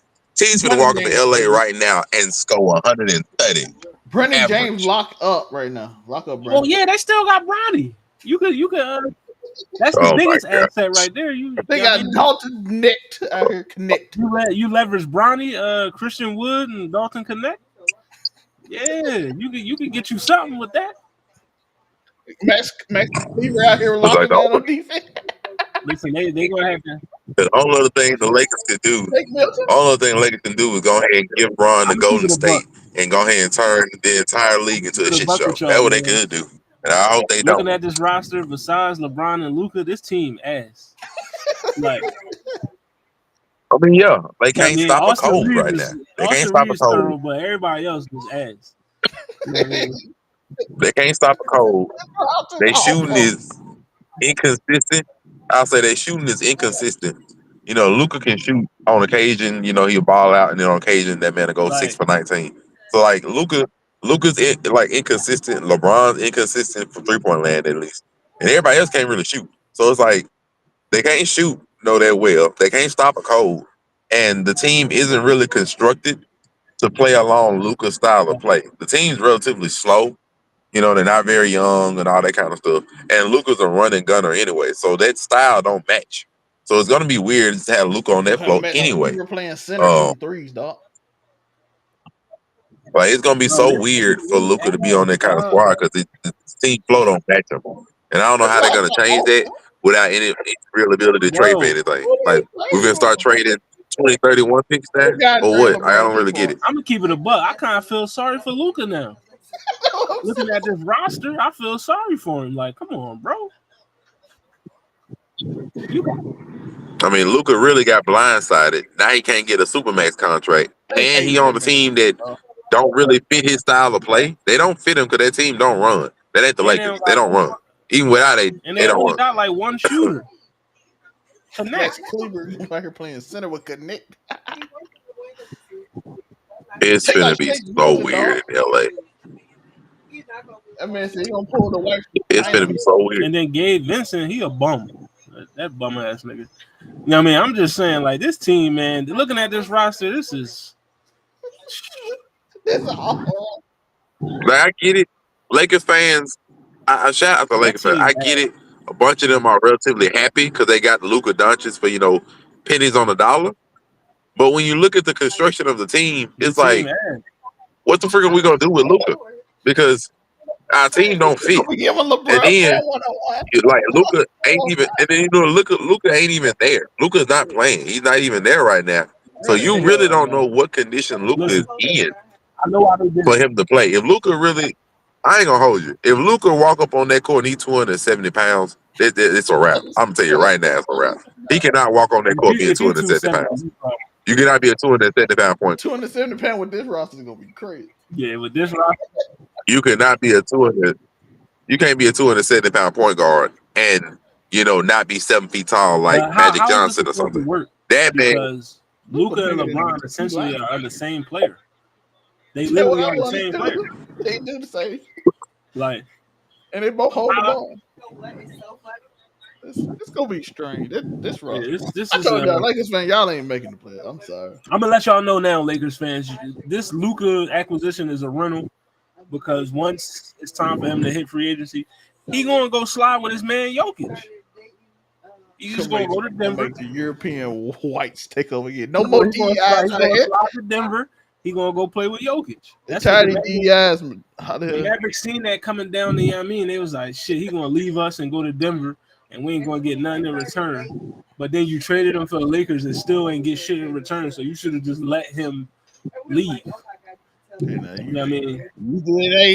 LA right now and score 130. Brendan James locked up right now. Lock up, Brendan. Oh yeah, they still got Bronny. You could. That's the biggest asset right there. They got Dalton Connect out here. Connect. You leverage Bronny, Christian Wood, and Dalton Connect. Yeah, you can get you something with that. Max Cleaver out here locking down on defense. Listen, they gonna have to. The only other thing the Lakers can do, is go ahead and give Bron to Golden State and go ahead and turn the entire league into a shit show. That's what they could do. And I hope they don't. Looking at this roster, besides LeBron and Luka, this team ass. They can't stop a cold right now. They can't stop a cold. But everybody else is ass. You know what I mean? They can't stop a cold. Their shooting is inconsistent. I'll say their shooting is inconsistent. Luka can shoot on occasion. He'll ball out, and then on occasion that man will go 6 for 19. So Luka's inconsistent. LeBron's inconsistent from 3-point land at least, and everybody else can't really shoot. So it's they can't shoot that well. They can't stop a cold, and the team isn't really constructed to play along Luka's style of play. The team's relatively slow. They're not very young and all that kind of stuff. And Luka's a running gunner anyway, so that style don't match. So it's gonna be weird to have Luka on that floor anyway. You're playing center threes, dog. It's gonna be so weird for Luka to be on that kind of squad because the team flow don't match him. And I don't know how they're gonna change that without any real ability to trade for anything. We're gonna start trading 2031 picks now, or what? I don't really get it. I'm gonna keep it a buck. I kind of feel sorry for Luka now. Looking at this roster, I feel sorry for him. Come on, bro. Luka really got blindsided. Now he can't get a Supermax contract, and he on the team that don't really fit his style of play. They don't fit him because that team don't run. That ain't the Lakers. They don't run. Even without it, they don't only got one shooter. Max Kleber out here playing center with Connect. It's gonna be so weird in LA. That man said he gonna pull the white. It's gonna be so weird. And then Gabe Vincent, he a bum. That bum ass nigga. I'm just saying, this team, man. Looking at this roster, this is. This is awful. I get it, Lakers fans. I shout out to Lakers fans. I get it. A bunch of them are relatively happy because they got Luka Dončić for pennies on the dollar. But when you look at the construction of the team, it's what the frick are we gonna do with Luka? Because our team don't fit. And then Luka ain't even. And then Luka ain't even there. Luka's not playing. He's not even there right now. So you really don't know what condition Luka is in for him to play. If Luka really, I ain't gonna hold you. If Luka walk up on that court and he's 270 pounds, it's a wrap. I'm gonna tell you right now, it's a wrap. He cannot walk on that court being 270 pounds. You cannot be a 270-pound point. 270-pound with this roster is gonna be crazy. Yeah, with this roster, you cannot be a 200. You can't be a 270-pound point guard and not be 7 feet tall like Magic Johnson or something. That man, because Luka and LeBron essentially are the same player. They literally are the same player. They do the same. Like, and they both hold the ball. It's gonna be strange. This roster. Yeah, this I is told y'all, Lakers fan, y'all ain't making the play. I'm sorry. I'm gonna let y'all know now, Lakers fans. This Luka acquisition is a rental because once it's time for him to hit free agency, he gonna go slide with his man Jokic. He's just gonna go to Denver. Make the European whites take over again. No more DEIs. He's gonna slide to Denver. He gonna go play with Jokic. That's tired of DEIs. The Mavericks seen that coming down the They was like, shit, he gonna leave us and go to Denver. And we ain't gonna get nothing in return. But then you traded him for the Lakers and still ain't get shit in return. So you should have just let him leave. You know what I mean?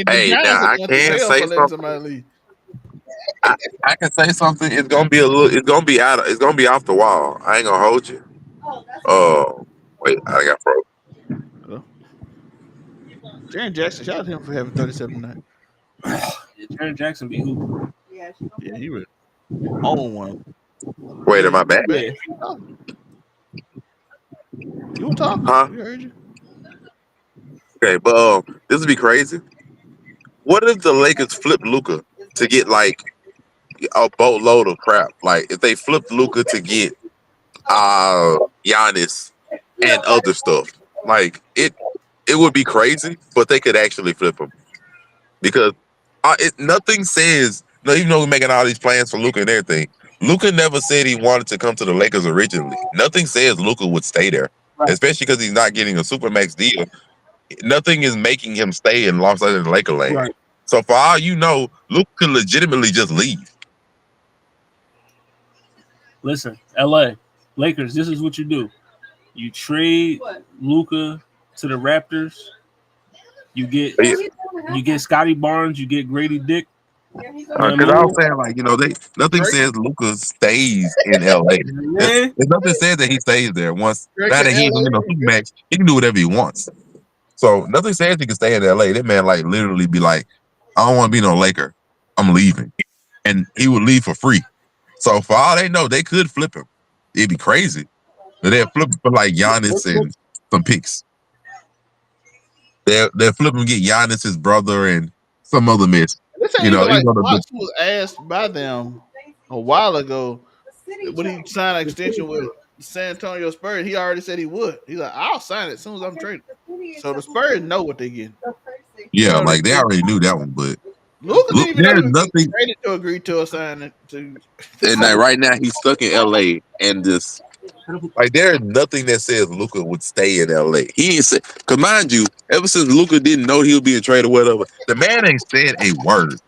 Hey, now I can say something. I can say something. It's gonna be It's gonna be off the wall. I ain't gonna hold you. Oh, wait, I got frozen. Hello? Jaren Jackson, shout out to him for having 37 tonight. Jaren Jackson be hooping. Yeah, he would. Own one. Wait, am I back? Yeah. You were talking? Huh? We heard you. Okay, but this would be crazy. What if the Lakers flip Luka to get like a boatload of crap? Like if they flipped Luka to get Giannis and other stuff, like it would be crazy, but they could actually flip him because nothing says. No, even though we're making all these plans for Luka and everything, Luka never said he wanted to come to the Lakers originally. Nothing says Luka would stay there, especially because he's not getting a supermax deal. Nothing is making him stay in Los Angeles Laker land. Right. So for all you know, Luka could legitimately just leave. Listen, LA Lakers, this is what you do: you trade Luka to the Raptors. You get Scotty Barnes. You get Grady Dick. Because I was saying, like, nothing says Luka stays in LA. There's nothing says that he stays there. Once now that he Supermax, he can do whatever he wants. So nothing says he can stay in LA. That man like literally be like, I don't want to be no Laker. I'm leaving, and he would leave for free. So for all they know, they could flip him. It'd be crazy. But they'll flip him for like Giannis and some picks. They'll flip him and get Giannis, his brother, and some other mess. This ain't like Watts was asked by them a while ago when he signed an extension with San Antonio Spurs. He already said he would. He's like, I'll sign it as soon as I'm traded. So the Spurs know what they get. Yeah, like they already knew that one, but Luka didn't even know nothing traded to agree to a sign. And like right now he's stuck in LA, and just like there is nothing that says Luka would stay in LA. He ain't said, because mind you, ever since Luka didn't know he would be a trade or whatever, the man ain't said a word.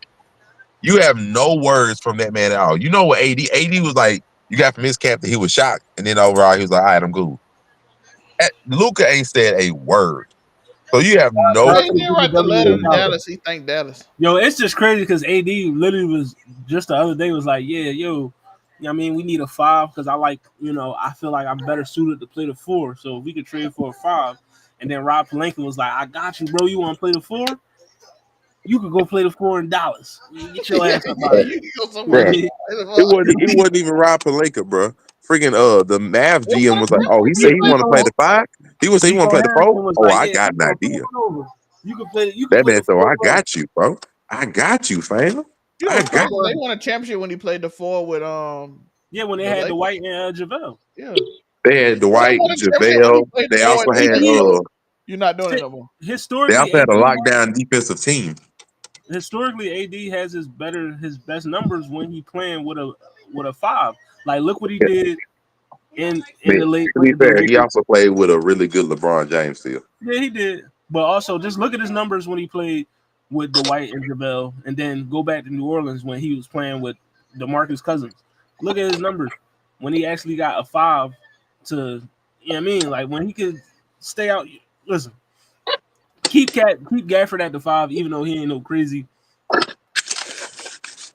You have no words from that man at all. You know what AD was like, you got from his camp that he was shocked, and then overall he was like, all right, I'm cool. Luka ain't said a word. So you have no. He didn't write the letter to Dallas. He thanked Dallas. Yo, it's just crazy because AD literally was just the other day was like, yeah, yo, I mean, we need a 5 because I feel like I'm better suited to play the 4. So if we could trade for a 5, and then Rob Pelinka was like, I got you, bro. You want to play the 4? You could go play the 4 in Dallas. Get your ass up out of here. It wasn't even Rob Pelinka, bro. Freaking the Mavs GM was like, oh, he said he want to play the 5. He would say he want to play the 4. Oh, I got an idea. You can play. That man said, I got you, bro. I got you, fam. They won a championship when he played the 4 with when they had Dwight and JaVale. Yeah, they had Dwight, JaVale. They also had You're not doing it no more. Historically, they also had a lockdown defensive team. Historically, AD has his best numbers when he playing with a 5. Like, look what he did in the late. To be fair, he also played with a really good LeBron James still. Yeah, he did. But also, just look at his numbers when he played with Dwight and JaVale, and then go back to New Orleans when he was playing with DeMarcus Cousins. Look at his numbers when he actually got a 5 to, like when he could stay out. Listen, keep Gafford at the 5, even though he ain't no crazy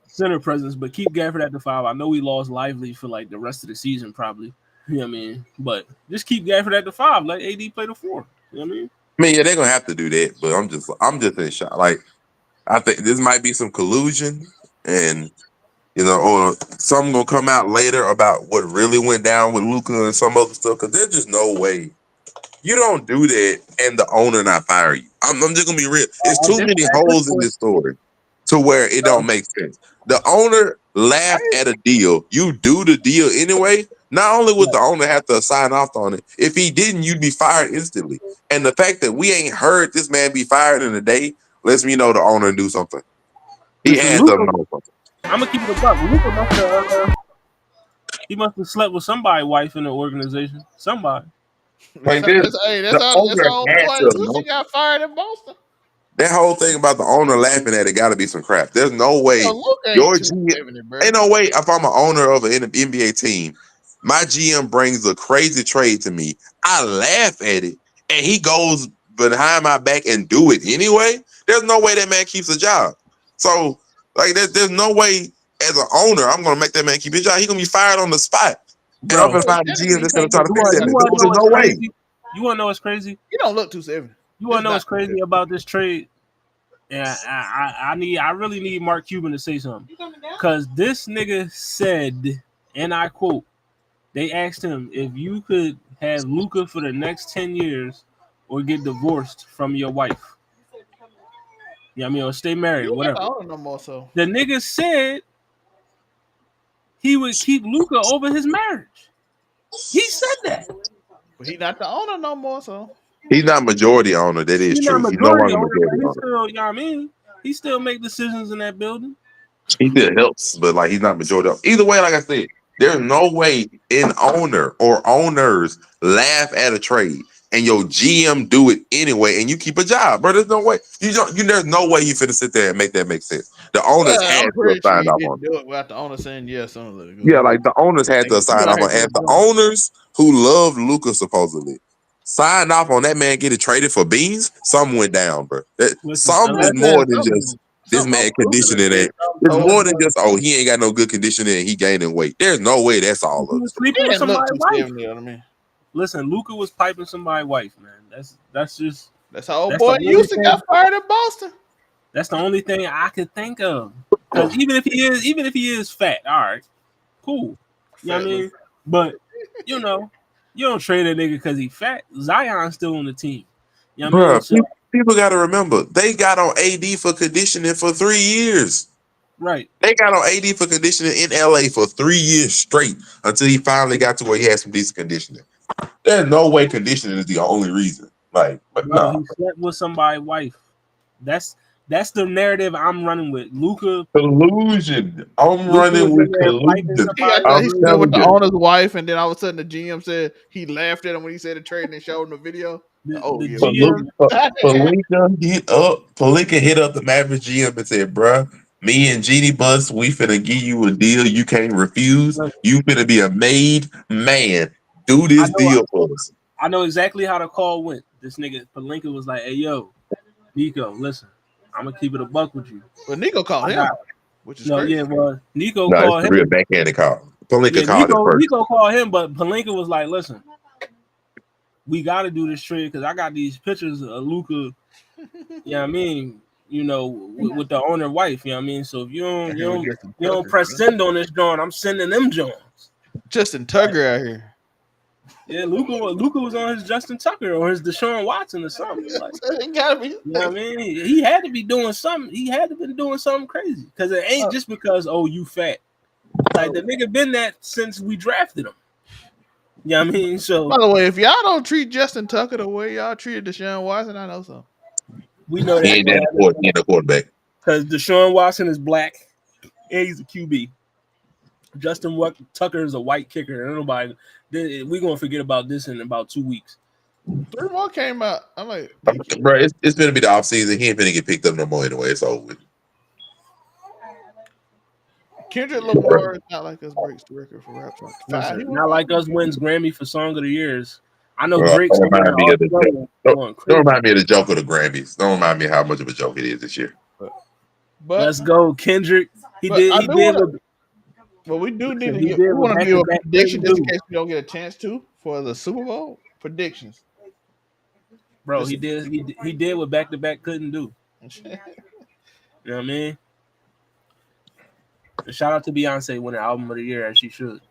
center presence, but keep Gafford at the 5. I know he lost Lively for like the rest of the season probably, You know what I mean? But just keep Gafford at the 5, let AD play the 4. You know what I mean? I mean, yeah, they're gonna have to do that, but I'm just in shock. Like, I think this might be some collusion, and or something gonna come out later about what really went down with Luka and some other stuff. Because there's just no way you don't do that and the owner not fire you. I'm just gonna be real. It's too many holes in this story to where it don't make sense. The owner laughed at a deal. You do the deal anyway. Not only would the owner have to sign off on it, if he didn't, you'd be fired instantly. And the fact that we ain't heard this man be fired in a day lets me know the owner do something. He had to know something. I'm gonna keep it a buck. Luka he must have slept with somebody's wife in the organization. Somebody. Like that's our old boy. He got fired in Boston. That whole thing about the owner laughing at it got to be some crap. There's no way your GM. Ain't no way if I'm an owner of an NBA team, my GM brings a crazy trade to me. I laugh at it, and he goes behind my back and do it anyway. There's no way that man keeps a job. So, like, there's no way as an owner I'm gonna make that man keep his job. He's gonna be fired on the spot. And I'm gonna find the GM that's gonna try to fix that. There's no way. You wanna know what's crazy? You don't look 270. You wanna know what's crazy about this trade? Yeah, I really need Mark Cuban to say something. Because this nigga said, and I quote, they asked him if you could have Luka for the next 10 years or get divorced from your wife. Yeah, I mean, or stay married, or whatever. No more, so. The nigga said he would keep Luka over his marriage. He said that. But he's not the owner no more, so. He's not majority owner. That is true. He's no longer majority owner. Still, you know what I mean? He still make decisions in that building. He still helps, but like he's not majority owner. Either way, like I said, there's no way an owner or owners laugh at a trade and your GM do it anyway, and you keep a job, bro. There's no way. There's no way you finna sit there and make that make sense. The owners had to sign off on it. Without the owner saying yes. Yeah, like the owners had to sign off on it. And the owners who love Luka supposedly signed off on that man getting traded for beans. Something went down, bro. Something is more than just this man conditioning it. It's more than just he ain't got no good conditioning and he gaining weight. There's no way that's all of it. Sleeping with somebody's wife. You know what I mean? Listen, Luka was piping somebody's wife, man. That's how old boy Houston got fired in Boston. That's the only thing I could think of. Because even if he is fat, all right, cool. You know what I mean? But you don't trade a nigga because he's fat. Zion's still on the team. You know what I mean? So, people got to remember, they got on AD for conditioning for 3 years. Right. They got on AD for conditioning in LA for 3 years straight until he finally got to where he had some decent conditioning. There's no way conditioning is the only reason. Like, but no. He slept with somebody's wife. That's the narrative I'm running with. Luka collusion. Running with collusion. He slept with the owner's wife, and then all of a sudden the GM said he laughed at him when he said the trade and showed him the video. Pelinka hit up the Mavericks GM and said, "Bruh, me and Jeannie Bus, we finna give you a deal you can't refuse. You finna be a made man. Do this deal for us." I know exactly how the call went. This nigga Pelinka was like, "Hey, yo, Nico, listen, I'm gonna keep it a buck with you." But Nico called him, which is crazy. Yeah, well, Nico called him. Real backhanded call. Pelinka called him first. Nico called him, but Pelinka was like, "Listen, we got to do this trade because I got these pictures of Luka. You know what I mean? With the owner wife. You know what I mean? So if you don't press send on this joint, I'm sending them joints." Justin Tucker out here. Yeah, Luka was on his Justin Tucker or his Deshaun Watson or something. Like, it gotta be. You know what I mean? He had to be doing something. He had to be doing something crazy because it ain't just because you fat. Like the nigga been that since we drafted him. You know what I mean? So by the way, if y'all don't treat Justin Tucker the way y'all treated Deshaun Watson, I know so. We know that he ain't a quarterback because Deshaun Watson is black and he's a QB. Justin Tucker is a white kicker. Nobody. We're gonna forget about this in about 2 weeks. 3 more came out. I'm like, bro, it's gonna be the offseason. He ain't gonna get picked up no more anyway. It's over with. Kendrick Lamar is not like us breaks the record for rap songs. Not like us wins Grammy for Song of the Years. I know Drake's don't remind me of the joke of the Grammys. Don't remind me how much of a joke it is this year. But let's go, Kendrick. Well, we do need to He give. did We what want to give a back-to-back prediction couldn't just in do. case we don't get a chance to for the Super Bowl predictions. Bro, he did what back-to-back couldn't do. You know what I mean? And shout out to Beyonce winning Album of the Year as she should.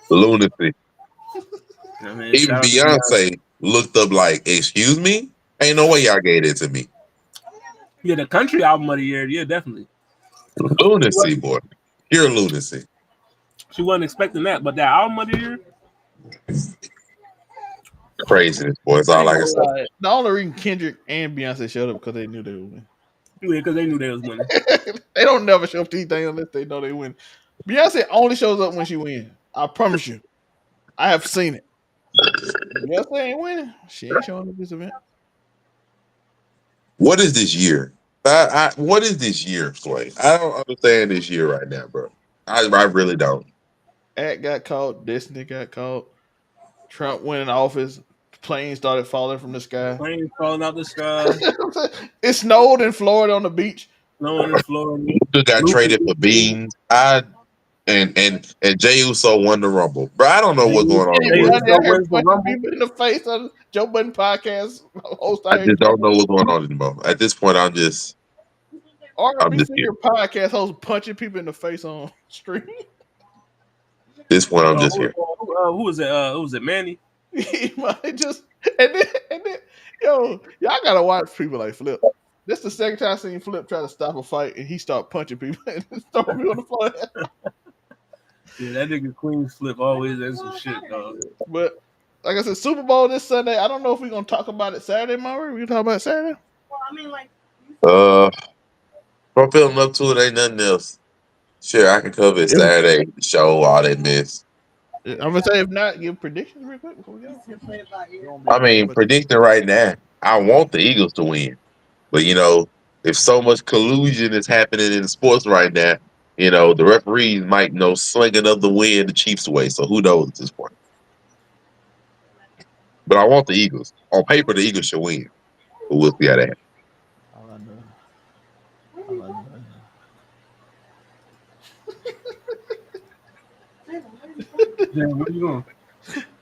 Lunacy. You know what I mean? Even Shout out to Beyonce looked up like, "Excuse me, ain't no way y'all gave it to me." Yeah, the country album of the year. Yeah, definitely. Lunacy, boy, pure lunacy. She wasn't expecting that, but that album of the year. Craziness, boy. That's all I can say. The only reason Kendrick and Beyonce showed up because they knew they would win. Yeah, because they knew they was winning. They don't never show up to anything unless they know they win. Beyonce only shows up when she wins. I promise you. I have seen it. Beyonce ain't winning. She ain't showing up at this event. What is this year? What is this year, Clay? I don't understand this year right now, bro. I really don't. Act got caught. Destiny got caught. Trump went in office. Planes started falling from the sky. Planes falling out the sky. It snowed in Florida on the beach. Snowing in Florida. Luka got traded for beans. And Jey Uso won the Rumble, bro. I don't know what's going on. Jey Uso wins the Rumble. People in the face on Joe Budden podcast host. I just don't know what's going on anymore. At this point, I'm just your podcast host punching people in the face on stream. At this point, I'm just here. Who was it? Who was it? Manny. He might just and then yo, y'all gotta watch people like Flip. This is the second time I seen Flip try to stop a fight and he start punching people and throwing people on the floor. Yeah, that nigga Queen Flip always has some shit, dog. But like I said, Super Bowl this Sunday. I don't know if we're gonna talk about it Saturday, Maury. We can talk about it Saturday. Well, I mean, like. If I'm feeling up to it, ain't nothing else. Sure, I can cover it Saturday. Show all that miss. I'm gonna say if not, give predictions real quick before we go. I mean, predicting right now, I want the Eagles to win, but you know, if so much collusion is happening in sports right now, you know, the referees might sling another win the Chiefs' way. So who knows at this point? But I want the Eagles. On paper, the Eagles should win, but we'll see how that happens. Yeah, where you going?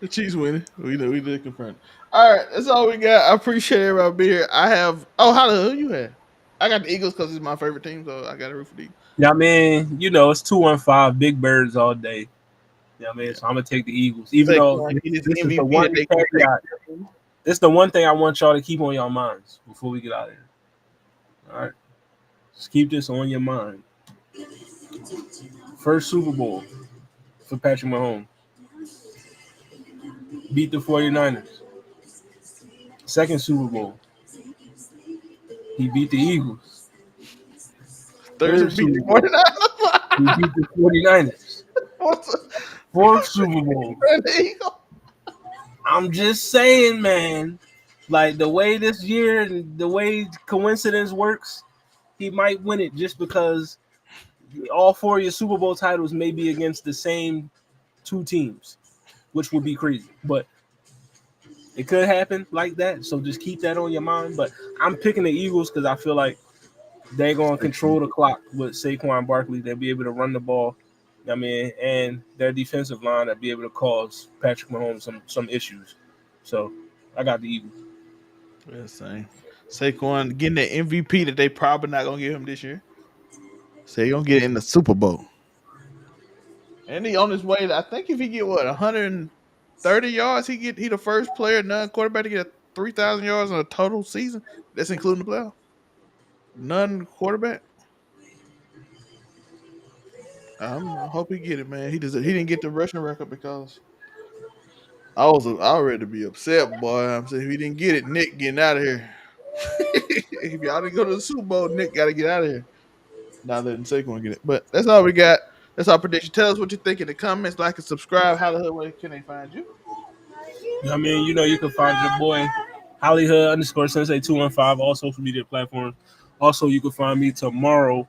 The Chiefs winning. We did confirm. All right, that's all we got. I appreciate everybody being here. I have. Oh, who you have? I got the Eagles because it's my favorite team, so I got to root for the Eagles. Yeah, I mean, you know, it's 2-1-5, big birds all day. Yeah, I mean, so I'm gonna take the Eagles, even though this is the one thing I want y'all to keep on your minds before we get out of here. All right, just keep this on your mind. First Super Bowl for Patrick Mahomes. Beat the 49ers. Second Super Bowl. He beat the Eagles. Third beat the 49ers. He beat the 49ers. Fourth Super Bowl. I'm just saying, man. Like the way this year, the way coincidence works, he might win it just because all four of your Super Bowl titles may be against the same two teams, which would be crazy. But it could happen like that. So just keep that on your mind. But I'm picking the Eagles because I feel like they're going to control the clock with Saquon Barkley. They'll be able to run the ball. I mean, and their defensive line will be able to cause Patrick Mahomes some issues. So I got the Eagles. Yeah, same. Saquon getting the MVP that they probably not gonna give him this year. So he's gonna get it in the Super Bowl. And he on his way. I think if he get 130 yards, he the first player, non-quarterback, to get 3,000 yards in a total season. That's including the playoff. Non-quarterback. I hope he get it, man. He didn't get the rushing record because I was ready to be upset, boy. I'm saying if he didn't get it, Nick getting out of here. If y'all didn't go to the Super Bowl, Nick got to get out of here. Not letting Saquon get it. But that's all we got. That's our prediction. Tell us what you think in the comments. Like and subscribe. How the hell way can they find you? I mean, you know, you can find your boy Hollyhood _Sensei 215, all social media platforms. Also, you can find me tomorrow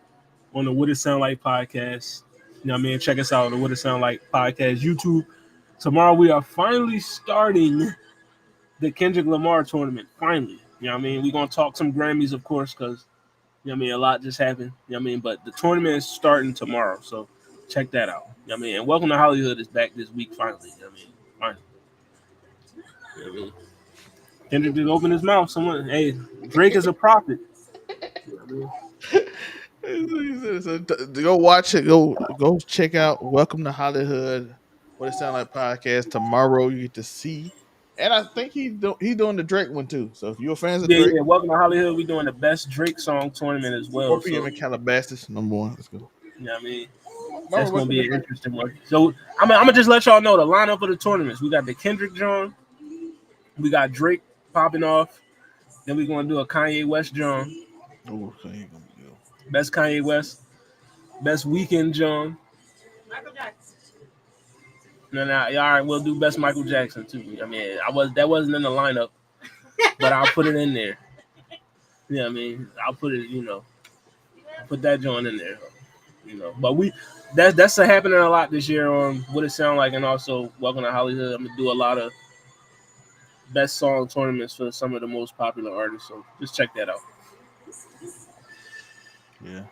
on the What It Sound Like podcast. You know what I mean? Check us out on the What It Sound Like podcast YouTube. Tomorrow we are finally starting the Kendrick Lamar tournament. Finally. You know what I mean? We're going to talk some Grammys, of course, because, you know what I mean, a lot just happened. You know what I mean? But the tournament is starting tomorrow. So check that out. I mean, and Welcome to Hollywood is back this week finally. Finally. Kendrick did open his mouth. Someone, hey, Drake is a prophet. So go watch it. Go check out Welcome to Hollywood. What it sound like podcast tomorrow. You get to see, and I think he's doing the Drake one too. So if you're fans of Drake, Welcome to Hollywood. We're doing the best Drake song tournament as well. 4 p.m. in Calabasas, number 1. Let's go. Yeah, I mean, that's gonna be an interesting one. So I'm gonna just let y'all know the lineup of the tournaments. We got the Kendrick John, we got Drake popping off, then we're gonna do a Kanye West John. Oh, so he gonna be good. Best Kanye West, best Weekend John. Michael Jackson. No, all right, we'll do best Michael Jackson too. I mean, that wasn't in the lineup, but I'll put it in there. Yeah, I mean, I'll put it, put that John in there. But that's happening a lot this year on What It Sound Like, and also Welcome to Hollywood. I'm gonna do a lot of best song tournaments for some of the most popular artists. So just check that out. Yeah.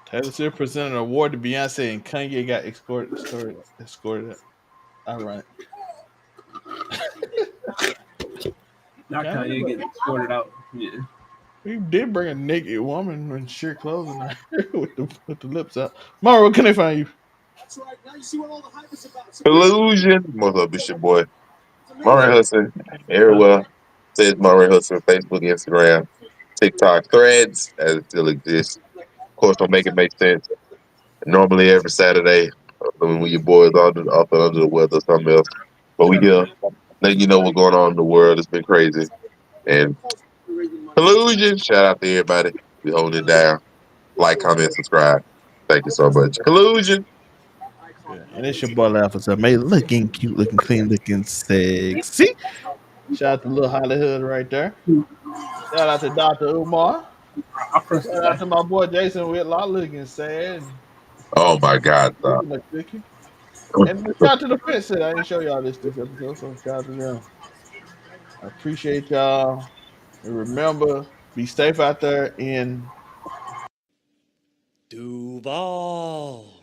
Taylor Swift presented an award to Beyonce, and Kanye got escorted. All right. Not Kanye getting escorted out. Yeah. He did bring a naked woman in sheer clothing with the lips out. Mario, can they find you? That's right. Now you see what all the hype is about. Collusion. What's up, it's your boy Murray Hudson. Everywhere. Says Murray Hudson. Facebook, Instagram, TikTok, Threads, as it still exists. Of course, don't make it make sense. Normally every Saturday, when your boys are up and under the weather or something else. But we here, letting you know what's going on in the world. It's been crazy. And Collusion. Shout out to everybody. We holding it down. Like, comment, subscribe. Thank you so much. Collusion. Yeah. And it's your boy Laughs up, mate. Looking cute, looking clean, looking sexy. Shout out to Little Hollywood right there. Shout out to Dr. Umar. Shout out to my boy Jason Whitlaw looking sad. Oh my God. And shout out to the Fence set. I didn't show y'all this episode, so shout out to them. I appreciate y'all. And remember, be safe out there in Duval.